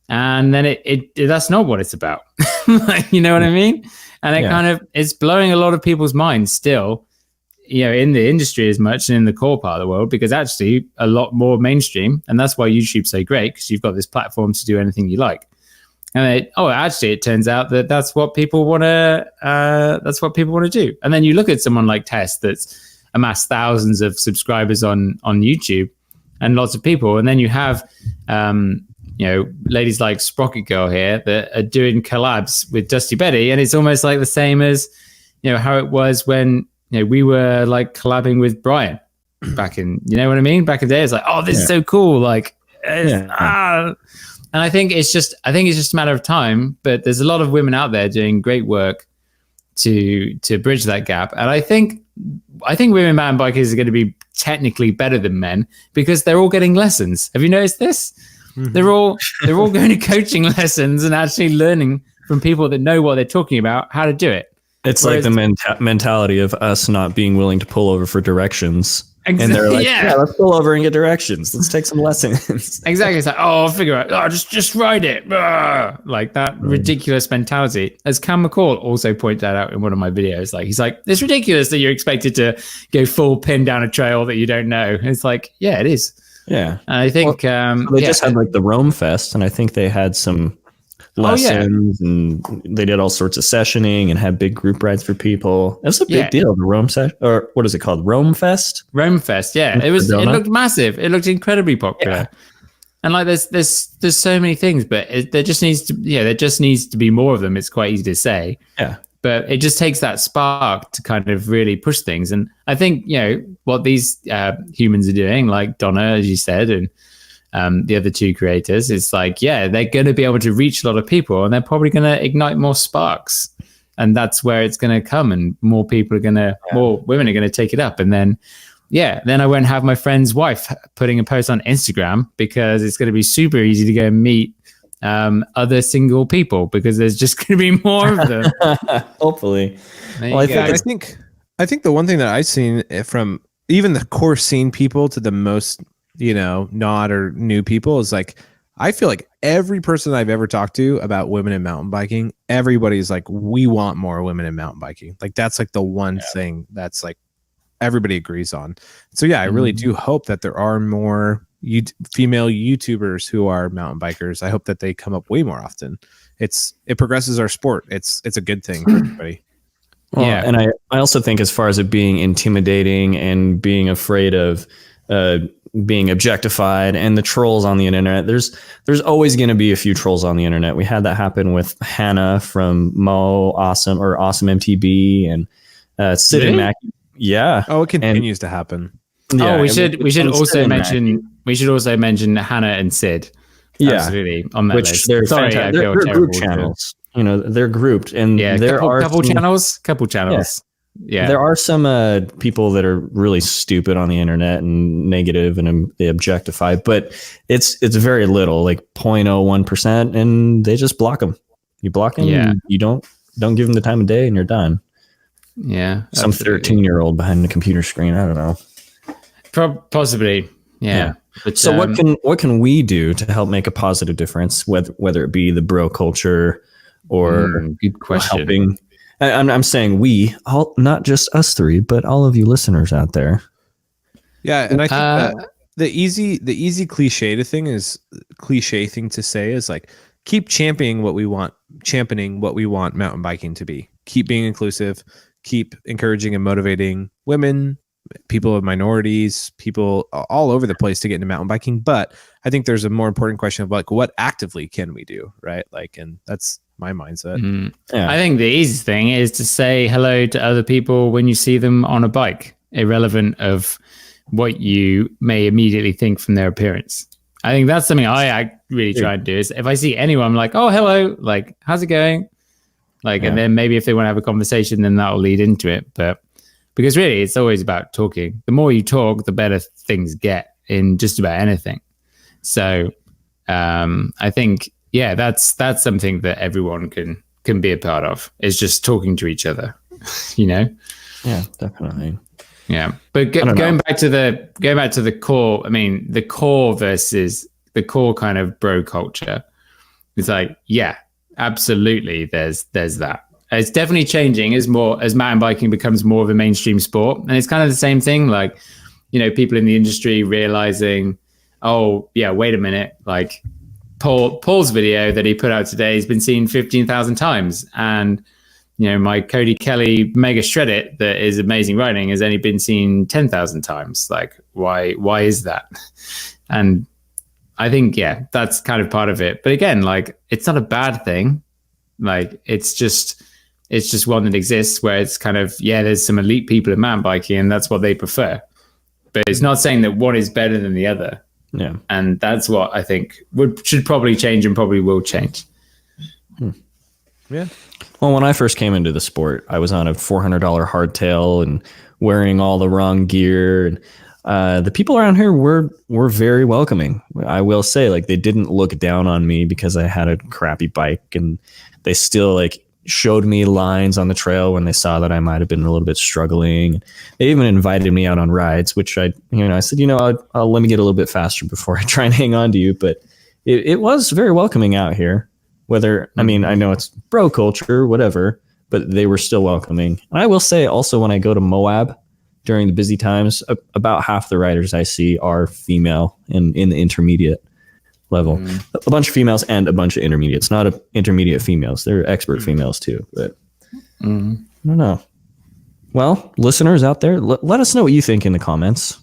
and then it that's not what it's about. Like, you know what I mean? And it kind of, it's blowing a lot of people's minds still, you know, in the industry as much and in the core part of the world, because actually a lot more mainstream. And that's why YouTube's so great, because you've got this platform to do anything you like. And actually it turns out that that's what people want to do. And then you look at someone like Tess that's amassed thousands of subscribers on YouTube and lots of people. And then you have, you know, ladies like Sprocket Girl here that are doing collabs with Dusty Betty. And it's almost like the same as, you know, how it was when, you know, we were like collabing with Brian back in, you know what I mean? Back in the day, it's like, oh, this is so cool. Like, and I think it's just a matter of time, but there's a lot of women out there doing great work to bridge that gap. And I think women mountain bikers are going to be technically better than men because they're all getting lessons. Have you noticed this? Mm-hmm. They're all going to coaching lessons and actually learning from people that know what they're talking about, how to do it. It's like the mentality of us not being willing to pull over for directions. Exactly. And they're like, yeah, let's pull over and get directions. Let's take some lessons. Exactly. It's like, oh, I'll figure out. Oh, just ride it. Like that ridiculous mentality. As Cam McCall also pointed out in one of my videos, like he's like, it's ridiculous that you're expected to go full pin down a trail that you don't know. And it's like, yeah, it is. Yeah. And I think they just had like the Rome Fest, and I think they had some lessons and they did all sorts of sessioning and had big group rides for people. It was a big deal, the Rome Fest, or what is it called? Rome Fest? Rome Fest, yeah. It looked massive. It looked incredibly popular. Yeah. And like there's so many things, but there just needs to be more of them. It's quite easy to say. Yeah. But it just takes that spark to kind of really push things. And I think, you know, what these humans are doing, like Donna, as you said, and the other two creators, it's like, they're going to be able to reach a lot of people, and they're probably going to ignite more sparks. And that's where it's going to come, and more women are going to take it up. And then I won't have my friend's wife putting a post on Instagram, because it's going to be super easy to go and meet other single people, because there's just going to be more of them. Hopefully. Well, I think the one thing that I've seen from even the core scene people to the most, you know, not or new people is like, I feel like every person I've ever talked to about women in mountain biking, everybody's like, we want more women in mountain biking. Like that's like the one thing that's like everybody agrees on. So yeah, I really do hope that there are more female YouTubers who are mountain bikers. I hope that they come up way more often. It progresses our sport. It's a good thing for everybody. Well, and I also think, as far as it being intimidating and being afraid of being objectified and the trolls on the internet, there's always going to be a few trolls on the internet. We had that happen with Hannah from Awesome MTB and Sid and Mac. Yeah. Oh, it continues to happen. Yeah, we should also mention Hannah and Sid. Yeah, absolutely, on that list. They're group channels. You know, they're grouped, and there are couple channels. Yeah, there are some people that are really stupid on the internet and negative, and they objectify, but it's very little, like 0.01%, and they just block them. You block them. Yeah. You don't give them the time of day, and you're done. Yeah, some 13-year-old behind the computer screen. I don't know. Possibly. Yeah. But, so what can we do to help make a positive difference, whether it be the bro culture or good question. Helping? I'm saying we, all, not just us three, but all of you listeners out there. Yeah, and I think that the easy cliche thing to say is like, keep championing what we want mountain biking to be. Keep being inclusive. Keep encouraging and motivating women, people of minorities, people all over the place to get into mountain biking. But I think there's a more important question of like, what actively can we do, right? Like, and that's my mindset. Yeah. I think the easiest thing is to say hello to other people when you see them on a bike. irrelevant of what you may immediately think from their appearance. I think that's something I really try and do is if I see anyone, I'm like, oh, hello, like, how's it going? Like, and then maybe if they want to have a conversation, then that'll lead into it. But because really it's always about talking. The more you talk, the better things get in just about anything. So I think, yeah, that's something that everyone can be a part of, is just talking to each other, you know? Yeah, definitely. Yeah. But going back to the core, I mean, the core versus the core kind of bro culture, it's like, yeah, absolutely. There's that. It's definitely changing as mountain biking becomes more of a mainstream sport. And it's kind of the same thing. Like, you know, people in the industry realizing, oh yeah, wait a minute. Like Paul's video that he put out today has been seen 15,000 times. And, you know, my Cody Kelly Mega Shred It that is amazing riding has only been seen 10,000 times. Like, why is that? And I think, yeah, that's kind of part of it. But again, like, it's not a bad thing. Like, it's just one that exists where it's kind of, yeah, there's some elite people in mountain biking and that's what they prefer. But it's not saying that one is better than the other. Yeah. And that's what I think should probably change and probably will change. Yeah. Well, when I first came into the sport, I was on a $400 hardtail and wearing all the wrong gear. And the people around here were very welcoming. I will say, like, they didn't look down on me because I had a crappy bike, and they still like showed me lines on the trail when they saw that I might have been a little bit struggling. They even invited me out on rides, which I said, I'll let me get a little bit faster before I try and hang on to you. But it was very welcoming out here. I know it's bro culture, whatever, but they were still welcoming. And I will say also, when I go to Moab during the busy times, about half the riders I see are female in the intermediate level. A bunch of females and a bunch of intermediates, not intermediate females. They're expert females too, but I don't know. Well, listeners out there, let us know what you think in the comments.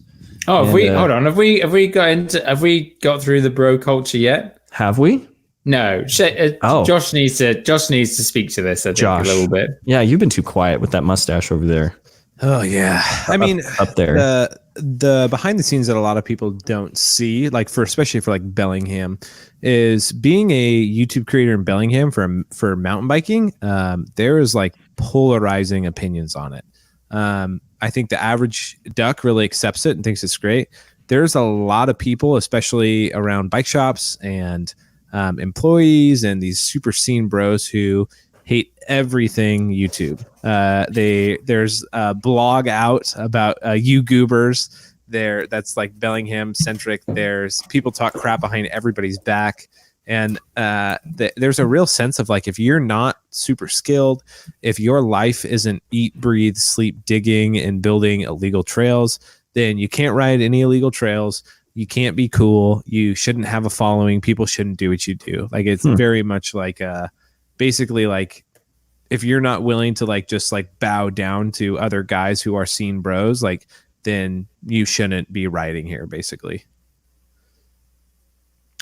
Oh, hold on. Have we got through the bro culture yet? Have we? No. Josh needs to speak to this, I think, a little bit. Yeah, you've been too quiet with that mustache over there. Oh yeah. I mean, up there. The behind the scenes that a lot of people don't see, like especially for like Bellingham, is being a YouTube creator in Bellingham for mountain biking. There is like polarizing opinions on it. I think the average duck really accepts it and thinks it's great. There's a lot of people, especially around bike shops and employees and these super scene bros, who hate everything YouTube. There's a blog out about you goobers there that's like Bellingham centric. There's people talk crap behind everybody's back. And there's a real sense of like, if you're not super skilled, if your life isn't eat, breathe, sleep, digging and building illegal trails, then you can't ride any illegal trails. You can't be cool. You shouldn't have a following. People shouldn't do what you do. Like, it's very much like basically like, if you're not willing to like just like bow down to other guys who are scene bros, like, then you shouldn't be riding here, basically.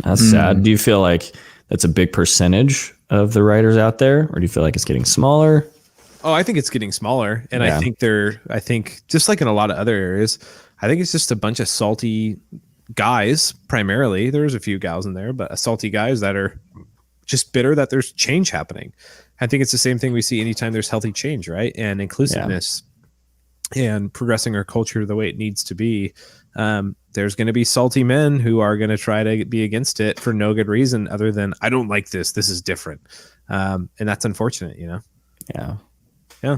That's sad. Do you feel like that's a big percentage of the riders out there, or do you feel like it's getting smaller? Oh, I think it's getting smaller. And yeah. I think just like in a lot of other areas, I think it's just a bunch of salty guys primarily. There's a few gals in there, but salty guys that are just bitter that there's change happening. I think it's the same thing we see anytime there's healthy change, right? And inclusiveness and progressing our culture the way it needs to be. There's going to be salty men who are going to try to be against it for no good reason other than, I don't like this. This is different. And that's unfortunate, you know? Yeah. Yeah.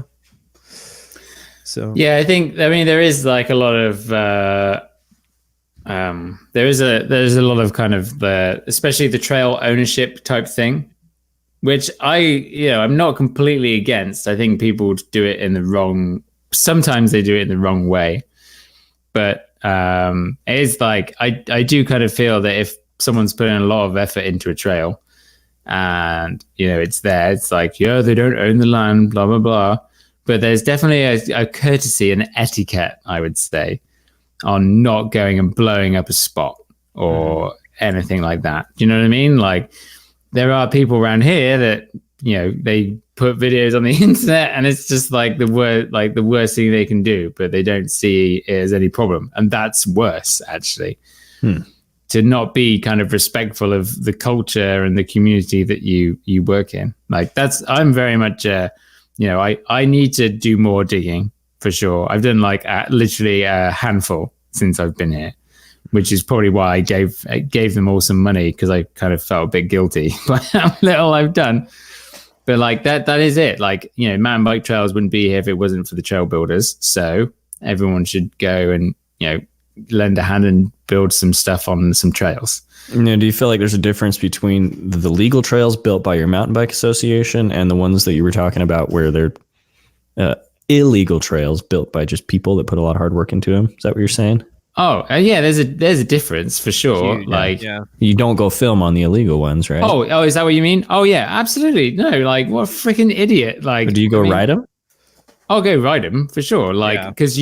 So, yeah, I mean, there is like a lot of, there's a lot of kind of especially the trail ownership type thing, which I'm not completely against. I think people do it in the wrong, sometimes they do it in the wrong way, but it is like, I do kind of feel that if someone's putting a lot of effort into a trail and, it's there, it's like, yeah, they don't own the land, blah, blah, blah. But there's definitely a courtesy and etiquette, I would say, on not going and blowing up a spot or anything like that. Do you know what I mean? Like, there are people around here that, they put videos on the internet, and it's just like the worst thing they can do, but they don't see it as any problem, and that's worse actually. To not be kind of respectful of the culture and the community that you work in. Like I'm very much I need to do more digging for sure. I've done like literally a handful since I've been here, which is probably why I gave them all some money, because I kind of felt a bit guilty by how little I've done. But like that is it. Like, mountain bike trails wouldn't be here if it wasn't for the trail builders. So everyone should go and, lend a hand and build some stuff on some trails. Do you feel like there's a difference between the legal trails built by your mountain bike association and the ones that you were talking about where they're illegal trails built by just people that put a lot of hard work into them? Is that what you're saying? Oh, yeah, there's a difference for sure. You don't go film on the illegal ones, right? Oh, is that what you mean? Oh yeah, absolutely. No, like, what a freaking idiot. Like, or do you go ride them? I'll go ride them for sure. Like, because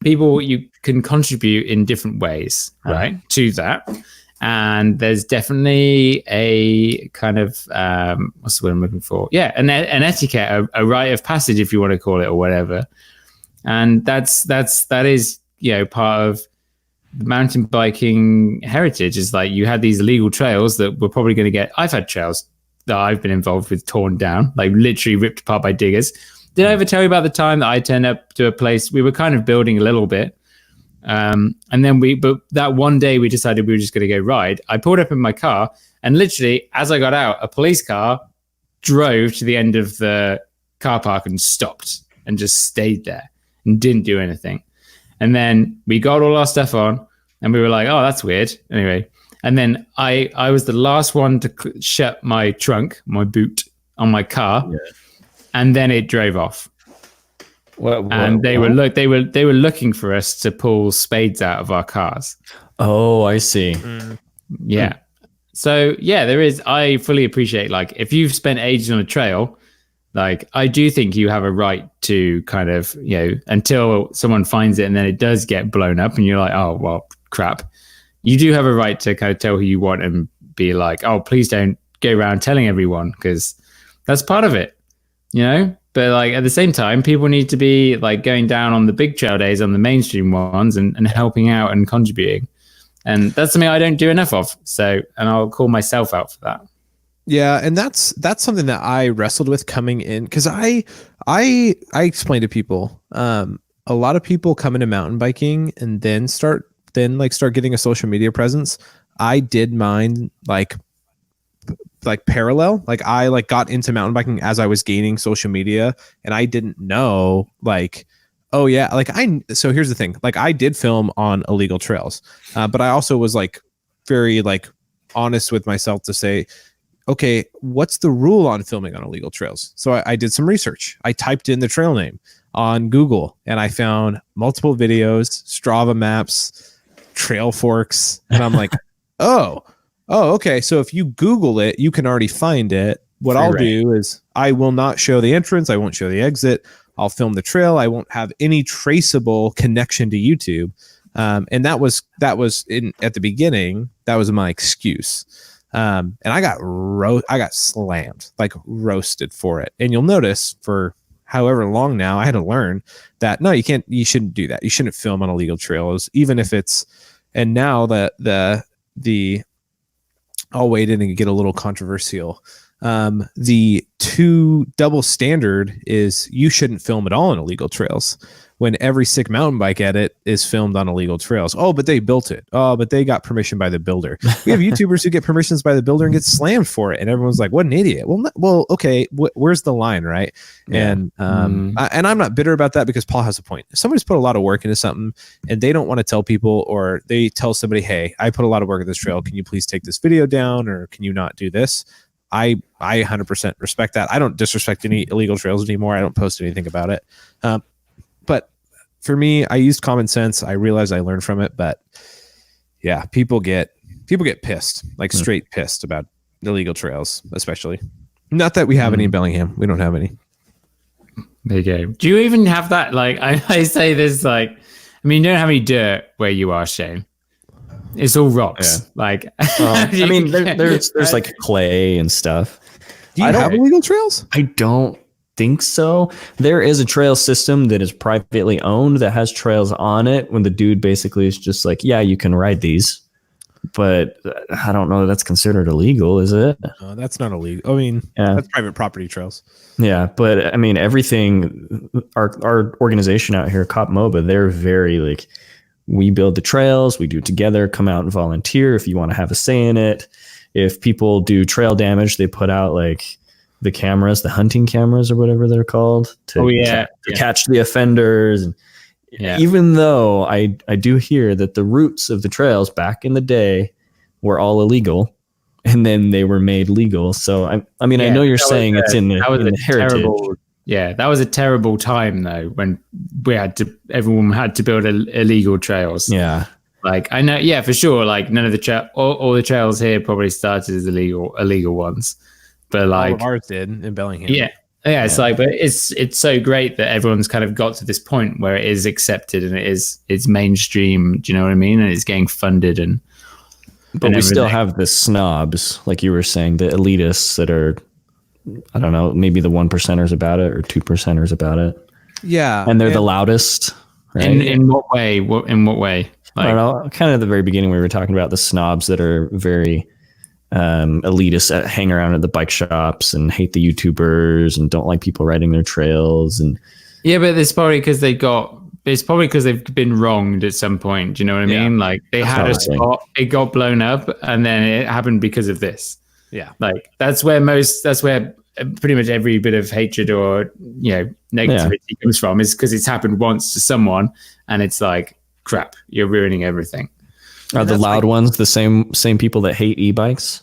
people, you can contribute in different ways, right, to that. And there's definitely a kind of, what's the word I'm looking for? Yeah, an etiquette, a rite of passage, if you want to call it, or whatever. And that is, part of the mountain biking heritage, is like you had these illegal trails that were probably going to get, I've had trails that I've been involved with torn down, like literally ripped apart by diggers. Did I ever tell you about the time that I turned up to a place we were kind of building a little bit? And then but that one day we decided we were just going to go ride. I pulled up in my car, and literally as I got out, a police car drove to the end of the car park and stopped and just stayed there and didn't do anything. And then we got all our stuff on and we were like, oh, that's weird. Anyway. And then I was the last one to shut my trunk, my boot on my car. Yeah. And then it drove off. And they were looking for us to pull spades out of our cars. Oh, I see. Yeah. So yeah, there is. I fully appreciate, like, if you've spent ages on a trail, like, I do think you have a right to kind of, until someone finds it and then it does get blown up and you're like, oh well, crap. You do have a right to kind of tell who you want and be like, oh, please don't go around telling everyone, because that's part of it. But like at the same time, people need to be like going down on the big trail days, on the mainstream ones, and helping out and contributing. And that's something I don't do enough of. So, and I'll call myself out for that. Yeah, and that's something that I wrestled with coming in, because I explain to people, a lot of people come into mountain biking and then start getting a social media presence. I did mine like parallel. Like I got into mountain biking as I was gaining social media, and I didn't know oh yeah, so here's the thing. Like I did film on illegal trails, but I also was very honest with myself to say, okay, what's the rule on filming on illegal trails? So I did some research. I typed in the trail name on Google and I found multiple videos, Strava maps, trail forks, and I'm like, oh, okay. So if you Google it, you can already find it. What I'll do is I will not show the entrance. I won't show the exit. I'll film the trail. I won't have any traceable connection to YouTube. And that was at the beginning, that was my excuse. And I got slammed, roasted for it. And you'll notice for however long now, I had to learn that no, you shouldn't do that. You shouldn't film on illegal trails, even if it's, and now I'll wait in and get a little controversial. The double standard is you shouldn't film at all on illegal trails, when every sick mountain bike edit is filmed on illegal trails. Oh, but they built it. Oh, but they got permission by the builder. We have YouTubers who get permissions by the builder and get slammed for it. And everyone's like, what an idiot. Well, okay. Where's the line? Right. Yeah. And, and I'm not bitter about that, because Paul has a point. If somebody's put a lot of work into something and they don't want to tell people, or they tell somebody, hey, I put a lot of work at this trail. Can you please take this video down? Or can you not do this? I 100% respect that. I don't disrespect any illegal trails anymore. I don't post anything about it. But for me, I used common sense. I realized I learned from it, but yeah, people get pissed, straight pissed about illegal trails, especially. Not that we have any in Bellingham. We don't have any. There you go. Do you even have that? I say this, you don't have any dirt where you are, Sheyn. It's all rocks. Yeah. I mean, there's clay and stuff. Do you I don't- have illegal trails? I don't think so. There is a trail system that is privately owned that has trails on it when the dude basically is just like, yeah, you can ride these. But I don't know that that's considered illegal, is it? No, that's not illegal. I mean, Yeah. that's private property trails. Yeah, but I mean, everything, our organization out here, Cop MOBA, they're very like, we build the trails, we do it together, come out and volunteer if you want to have a say in it. If people do trail damage, they put out like the cameras, the hunting cameras or whatever they're called to, to catch the offenders. And even though I do hear that the roots of the trails back in the day were all illegal, and then they were made legal. So I mean, I know you're saying it's in the heritage. Terrible, that was a terrible time though, when everyone had to build illegal trails. Yeah. Like I know, for sure. Like none of the all the trails here probably started as illegal ones, but like all of ours did in Bellingham. Yeah. It's like, but it's so great that everyone's kind of got to this point where it is accepted and it's mainstream. Do you know what I mean? And it's getting funded but we still have the snobs, like you were saying, the elitists that are, I don't know, maybe the 1%ers about it or 2%ers about it. Yeah. And they're the loudest. Right? In what way? In what way? Like, I don't know. Kind of at the very beginning, we were talking about the snobs that are very elitists, hang around at the bike shops and hate the YouTubers and don't like people riding their trails. And but it's probably because they've been wronged at some point. Do you know what I mean? Like they had a spot, it got blown up, and then it happened because of this. Yeah. Like that's where pretty much every bit of hatred or, negativity comes from, is because it's happened once to someone and it's like, crap, you're ruining everything. Are the loud ones the same people that hate e-bikes?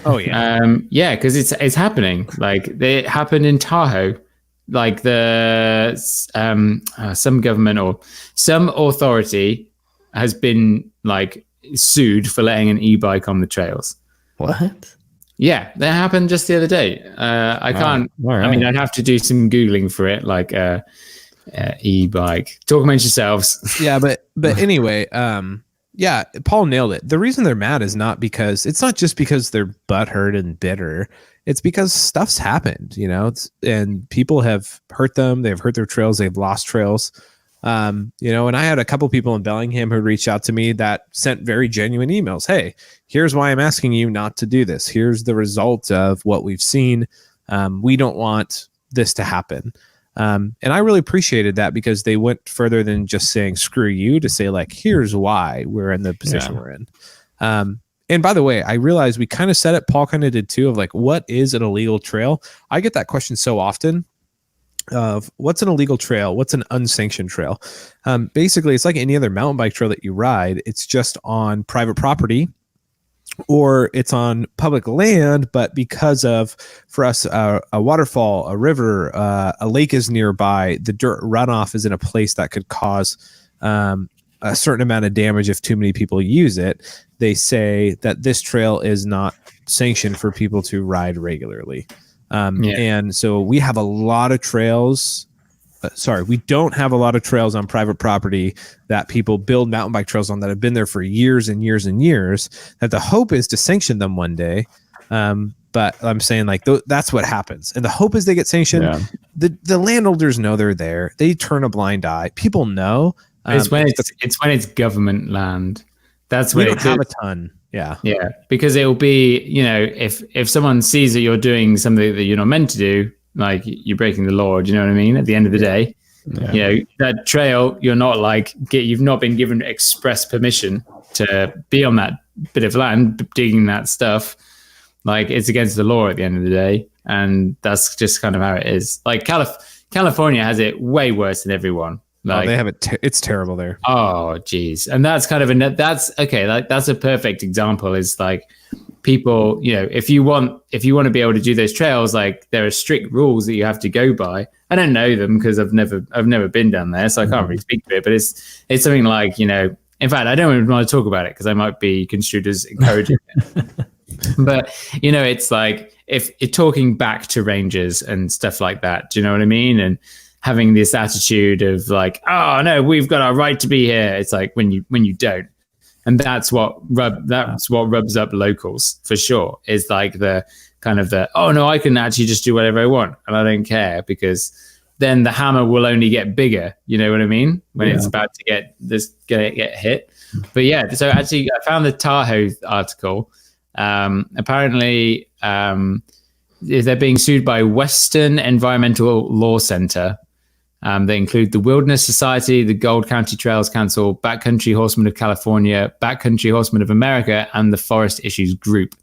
Oh yeah. Because it's happening. Like it happened in Tahoe. Like some government or some authority has been like sued for letting an e-bike on the trails. What? Yeah, that happened just the other day. I can't. Right. I mean, I'd have to do some googling for it. Like e-bike. Talk amongst yourselves. Yeah, but anyway, yeah, Paul nailed it. The reason they're mad is not just because they're butthurt and bitter. It's because stuff's happened, and people have hurt them. They've hurt their trails. They've lost trails. And I had a couple people in Bellingham who reached out to me that sent very genuine emails. Hey, here's why I'm asking you not to do this. Here's the result of what we've seen. We don't want this to happen. And I really appreciated that because they went further than just saying, screw you, to say like, here's why we're in the position we're in. And by the way, I realized we kind of said it. Paul kind of did too, of like, what is an illegal trail? I get that question so often of what's an illegal trail? What's an unsanctioned trail? Basically, it's like any other mountain bike trail that you ride. It's just on private property or it's on public land. But because of, for us, a waterfall, a river, a lake is nearby, the dirt runoff is in a place that could cause a certain amount of damage if too many people use it. They say that this trail is not sanctioned for people to ride regularly. And so we have a lot of trails. We don't have a lot of trails on private property that people build mountain bike trails on that have been there for years and years and years, that the hope is to sanction them one day. But I'm saying like that's what happens. And the hope is they get sanctioned. Yeah. The landowners know they're there. They turn a blind eye. People know. It's when it's government land. That's we when don't have a ton. Yeah. Yeah. Because it will be, if someone sees that you're doing something that you're not meant to do, like you're breaking the law, do you know what I mean? At the end of the day, that trail, you're not you've not been given express permission to be on that bit of land, digging that stuff. Like it's against the law at the end of the day. And that's just kind of how it is. Like California has it way worse than everyone. Like, they have it. It's terrible there. Oh, geez. And that's kind of that's okay. Like that's a perfect example. Is like people, if you want to be able to do those trails, like there are strict rules that you have to go by. I don't know them because I've never been down there, so I can't really speak to it. But it's something like, in fact, I don't even want to talk about it because I might be construed as encouraging it. But it's like if you're talking back to rangers and stuff like that, do you know what I mean? And having this attitude of like, oh no, we've got our right to be here. It's like when you don't, and that's what rubs up locals for sure. Is like the kind of the, oh no, I can actually just do whatever I want and I don't care, because then the hammer will only get bigger. You know what I mean? When it's about to get hit. But yeah, so actually I found the Tahoe article. Apparently they're being sued by Western Environmental Law Center. They include the Wilderness Society, the Gold County Trails Council, Backcountry Horsemen of California, Backcountry Horsemen of America, and the Forest Issues Group.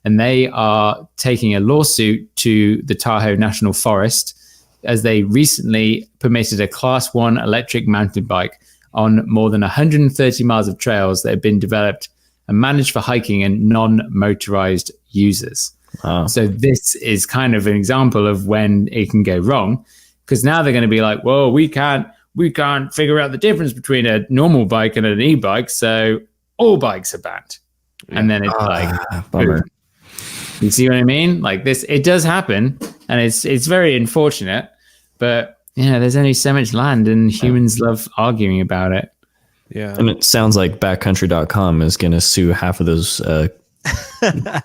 And they are taking a lawsuit to the Tahoe National Forest as they recently permitted a Class 1 electric mountain bike on more than 130 miles of trails that have been developed and managed for hiking and non-motorized users. Wow. So this is kind of an example of when it can go wrong, because now they're going to be like, well, we can't figure out the difference between a normal bike and an e-bike, so all bikes are banned. And then it's bummer. You see what I mean? Like this, it does happen, and it's very unfortunate, but there's only so much land, and humans love arguing about it. Yeah. And it sounds like backcountry.com is going to sue half of those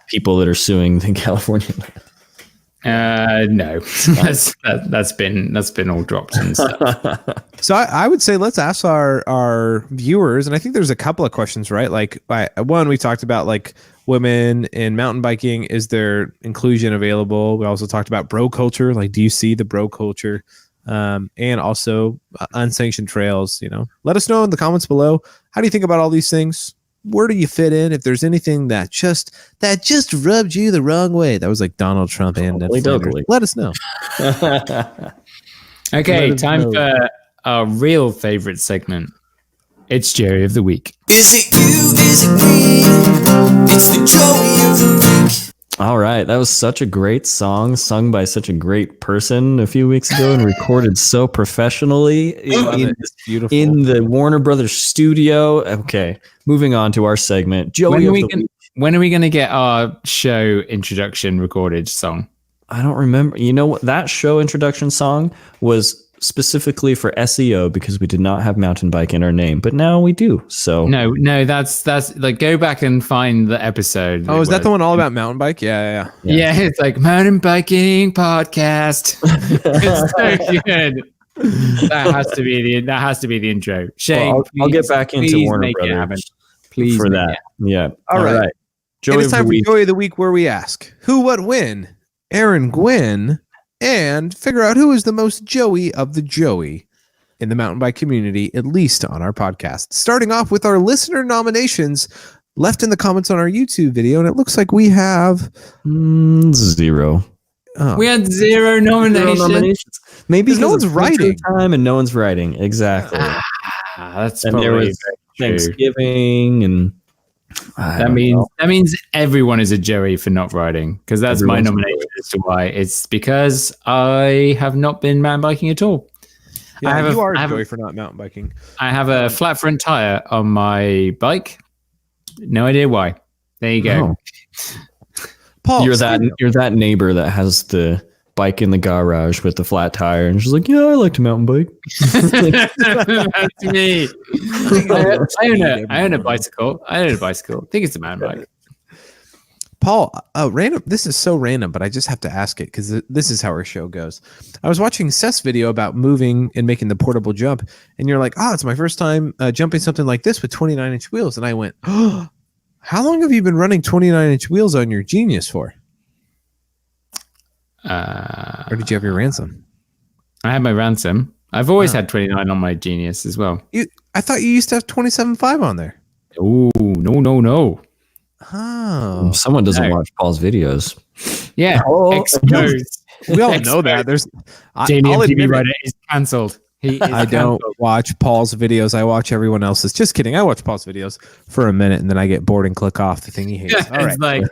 people that are suing the California. No, that's been all dropped and stuff. So I would say let's ask our viewers, and I think there's a couple of questions, right? Like one, we talked about like women in mountain biking. Is there inclusion available? We also talked about bro culture. Like, do you see the bro culture? And also unsanctioned trails. Let us know in the comments below. How do you think about all these things? Where do you fit in? If there's anything that just rubbed you the wrong way, that was like Donald Trump and Ned Flanders. Let us know. Okay, time for our real favorite segment. It's Jerry of the Week. Is it you? Is it me? It's the Joey of the Week. All right. That was such a great song sung by such a great person a few weeks ago and recorded so professionally in the Warner Brothers studio. Okay. Moving on to our segment. Joey when are we going to get our show introduction recorded song? I don't remember. You know what? That show introduction song was specifically for SEO because we did not have mountain bike in our name, but now we do. So no, that's like, go back and find the episode. Oh, is that the one all about mountain bike? Yeah. Yeah, it's like mountain biking podcast. It's so good. That has to be the intro. Sheyn, well, I'll get back into Warner Brothers please for that. Yeah. All right. Joey, it's time for Joey of the Week, where we ask who, what, when, Aaron Gwynn, and figure out who is the most Joey of the Joey in the mountain bike community, at least on our podcast. Starting off with our listener nominations left in the comments on our YouTube video, and it looks like we have 0. Oh. We had 0 nominations. Maybe no one's writing. Time and no one's writing. Exactly. That's and probably there was Thanksgiving and that means everyone is a Joey for not writing, because that's my nomination as to why. It's because I have not been mountain biking at all. Yeah, you are a Joey for not mountain biking. I have a flat front tire on my bike. No idea why. There you go. Oh. Paul, you're that neighbor that has the bike in the garage with the flat tire, and she's like, "Yeah, I like to mountain bike." That's me. I own a bicycle. I think it's a mountain bike. Paul, random. This is so random, but I just have to ask it because this is how our show goes. I was watching Seth's video about moving and making the portable jump, and you're like, "Oh, it's my first time jumping something like this with 29-inch wheels." And I went, "Oh, how long have you been running 29-inch wheels on your Genius for?" Or did you have your Ransom? I had my Ransom. I've always had 29 on my Genius as well. I thought you used to have 27.5 on there. Oh, no. Oh, someone doesn't watch Paul's videos. Yeah. Exposed. We all know that. There's Jamie MTB writer is cancelled. I don't watch Paul's videos. I watch everyone else's. Just kidding. I watch Paul's videos for a minute and then I get bored and click off the thing he hates. All right. Like,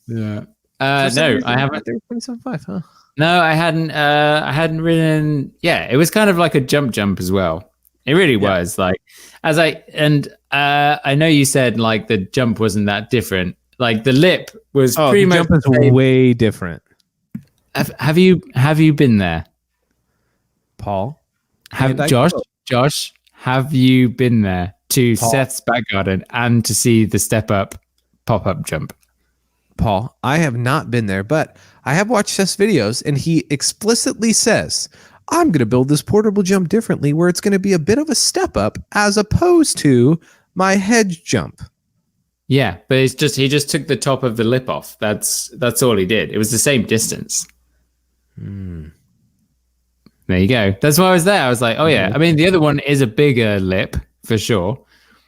yeah. No, I haven't. 27.5, huh? No, I hadn't. I hadn't ridden. Yeah, it was kind of like a jump as well. It really was. Like, I know you said like the jump wasn't that different. Like the lip was pretty much. The jump is way different. Have you been there, Paul? Josh, have you been there to Paul. Seth's back garden and to see the step up pop-up jump? Paul, I have not been there, but I have watched Seth's videos, and he explicitly says, I'm going to build this portable jump differently, where it's going to be a bit of a step up as opposed to my hedge jump. Yeah, but he just took the top of the lip off. That's all he did. It was the same distance. There you go. That's why I was there. I was like, oh yeah. I mean, the other one is a bigger lip for sure,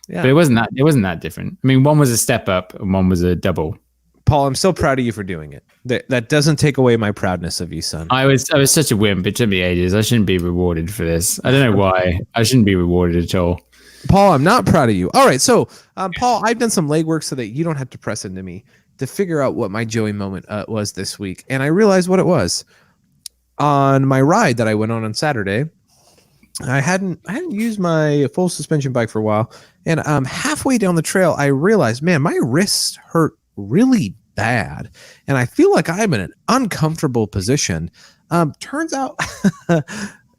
but it wasn't that different. I mean, one was a step up and one was a double. Paul, I'm still proud of you for doing it. That doesn't take away my proudness of you, son. I was such a wimp. It took me ages. I shouldn't be rewarded for this. I don't know why. I shouldn't be rewarded at all. Paul, I'm not proud of you. All right, so Paul, I've done some legwork so that you don't have to press into me to figure out what my Joey moment was this week, and I realized what it was. On my ride that I went on Saturday, I hadn't used my full suspension bike for a while, and halfway down the trail, I realized, man, my wrists hurt really bad, and I feel like I'm in an uncomfortable position. Turns out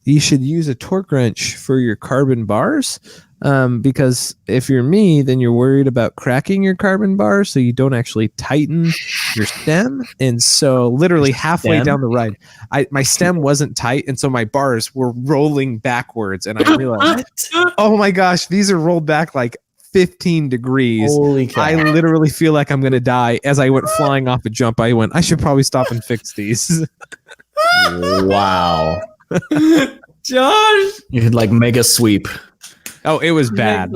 you should use a torque wrench for your carbon bars, because if you're me, then you're worried about cracking your carbon bars, so you don't actually tighten your stem. And so literally halfway down the ride, my stem wasn't tight, and so my bars were rolling backwards, and I realized, oh my gosh, these are rolled back like 15 degrees. Holy cow. I literally feel like I'm gonna die. As I went flying off a jump, I went, I should probably stop and fix these. Wow. Josh, You could like mega sweep. Oh, it was bad.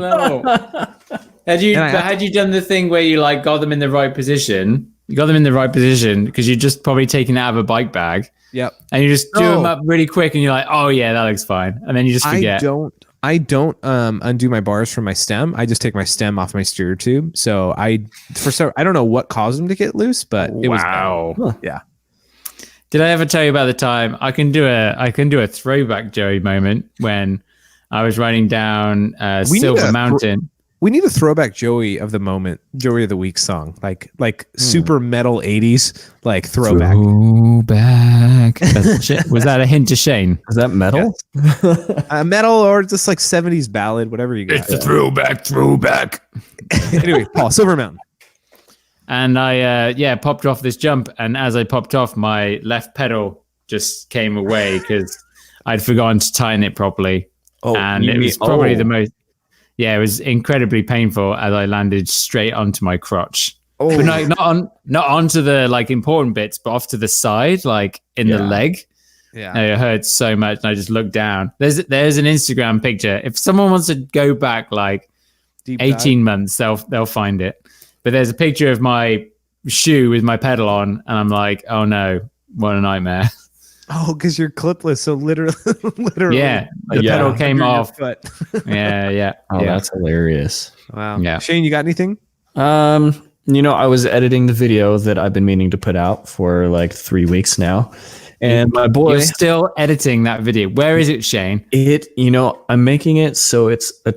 Had you done the thing where you like got them in the right position? You got them in the right position because you just probably taken it out of a bike bag. Yep. And you just do them up really quick, and you're like, oh yeah, that looks fine. And then you just forget. I don't undo my bars from my stem. I just take my stem off my steer tube. So I don't know what caused them to get loose, but it was bad. Huh. Yeah. Did I ever tell you about the time I can do a throwback Joey moment when I was riding down Silver Mountain? We need a throwback Joey of the moment, Joey of the week song, like super metal 80s, like throwback. Throwback. Was that a hint to Sheyn? Is that metal? Yes. Metal or just like 70s ballad, whatever you got. It's a throwback. Anyway, Paul, Silver Mountain. And I popped off this jump, and as I popped off, my left pedal just came away because I'd forgotten to tighten it properly. Oh, and it was probably the most. Yeah, it was incredibly painful as I landed straight onto my crotch. Oh, but not onto the like important bits, but off to the side, like in the leg. Yeah, and it hurt so much, and I just looked down. There's an Instagram picture. If someone wants to go back like 18 months, they'll find it. But there's a picture of my shoe with my pedal on, and I'm like, oh no, what a nightmare. Oh, because you're clipless, so literally, yeah, the pedal came off. yeah. Oh, that's hilarious. Wow. Yeah. Shane, you got anything? I was editing the video that I've been meaning to put out for like 3 weeks now, and my boy, you're still editing that video. Where is it, Shane? I'm making it so it's a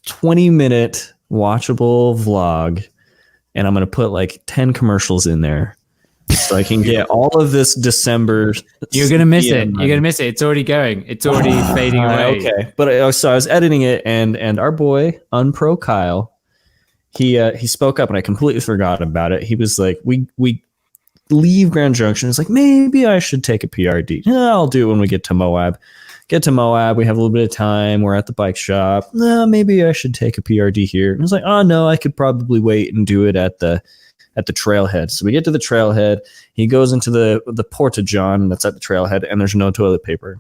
20-minute watchable vlog, and I'm gonna put like 10 commercials in there. So I can get all of this December. You're going to miss it. You're going to miss it. It's already going. It's already fading away. Okay. But so I was editing it, and our boy, Unpro Kyle, he spoke up, and I completely forgot about it. He was like, we leave Grand Junction. It's like, maybe I should take a PRD. Yeah, I'll do it when we get to Moab. Get to Moab. We have a little bit of time. We're at the bike shop. No, maybe I should take a PRD here. And I was like, oh, no, I could probably wait and do it at the trailhead. So we get to the trailhead. He goes into the porta-john that's at the trailhead, and there's no toilet paper.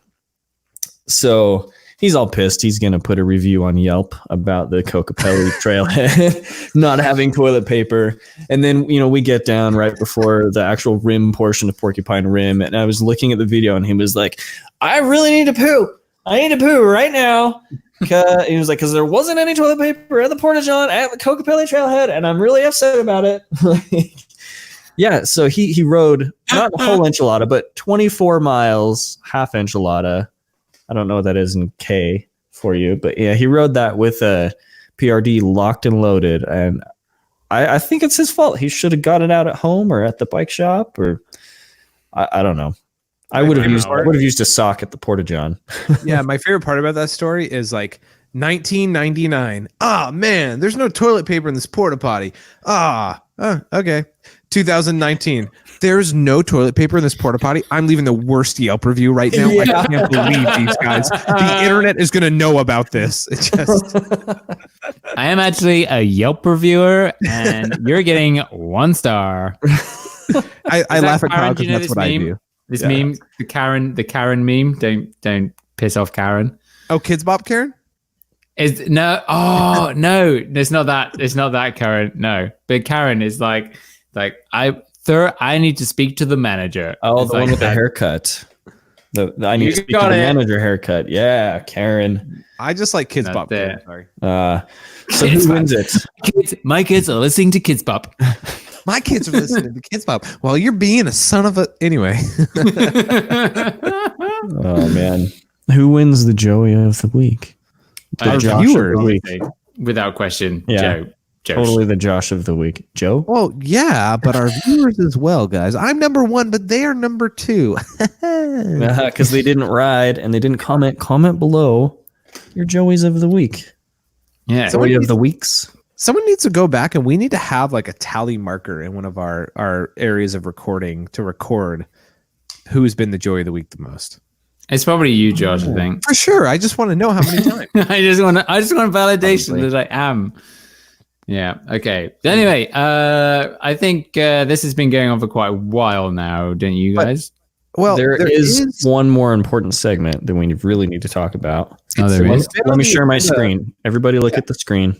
So he's all pissed. He's going to put a review on Yelp about the Kokopelli trailhead not having toilet paper. And then, we get down right before the actual rim portion of Porcupine Rim. And I was looking at the video, and he was like, I really need to poo. I need to poo right now. He was like, because there wasn't any toilet paper at the porta-john at the Kokopelli trailhead, and I'm really upset about it. Yeah, so he rode not a whole enchilada, but 24 miles, half enchilada. I don't know what that is in K for you, but yeah, he rode that with a PRD locked and loaded, and I think it's his fault. He should have got it out at home or at the bike shop, or I don't know. I would have used a sock at the porta-john. Yeah, my favorite part about that story is like 1999. Ah, man, there's no toilet paper in this porta potty. Okay. 2019. There's no toilet paper in this porta potty. I'm leaving the worst Yelp review right now. I can't believe these guys. The internet is going to know about this. It just. I am actually a Yelp reviewer, and you're getting 1 star. I laugh at Kyle because you know that's this what I meme? do. This meme, the Karen meme. Don't piss off Karen. Oh, Kids Bop Karen? It's no. Oh no, it's not that. It's not that Karen. No, but Karen is like I need to speak to the manager. Oh, it's the like one with the that. haircut. I need You to speak to got the it. manager haircut. Yeah, Karen. I just like Kids Not Bop there. Karen. Sorry. So who wins it? My kids are listening to Kids Pop. My kids are listening to Kids Bop. Well, you're being a son of a. Anyway. Oh man, who wins the Joey of the week? The Our Josh of viewers. the week. Without question, Yeah. Joe. Totally the Josh of the week. Joe? Well, yeah, but our viewers as well, guys. I'm number 1, but they are number 2. Because they didn't ride and they didn't comment. Comment below your Joeys of the week. Yeah. Joey of the weeks. Someone needs to go back and we need to have like a tally marker in one of our areas of recording to record who's been the Joy of the week the most. It's probably you, Josh. I think. For sure. I just want to know how many times. I just want validation Probably. that I am. Yeah. Okay. Anyway, I think this has been going on for quite a while now, don't you guys? Well, there is one more important segment that we really need to talk about. Oh, there is. Let me share my screen. Everybody look at the screen.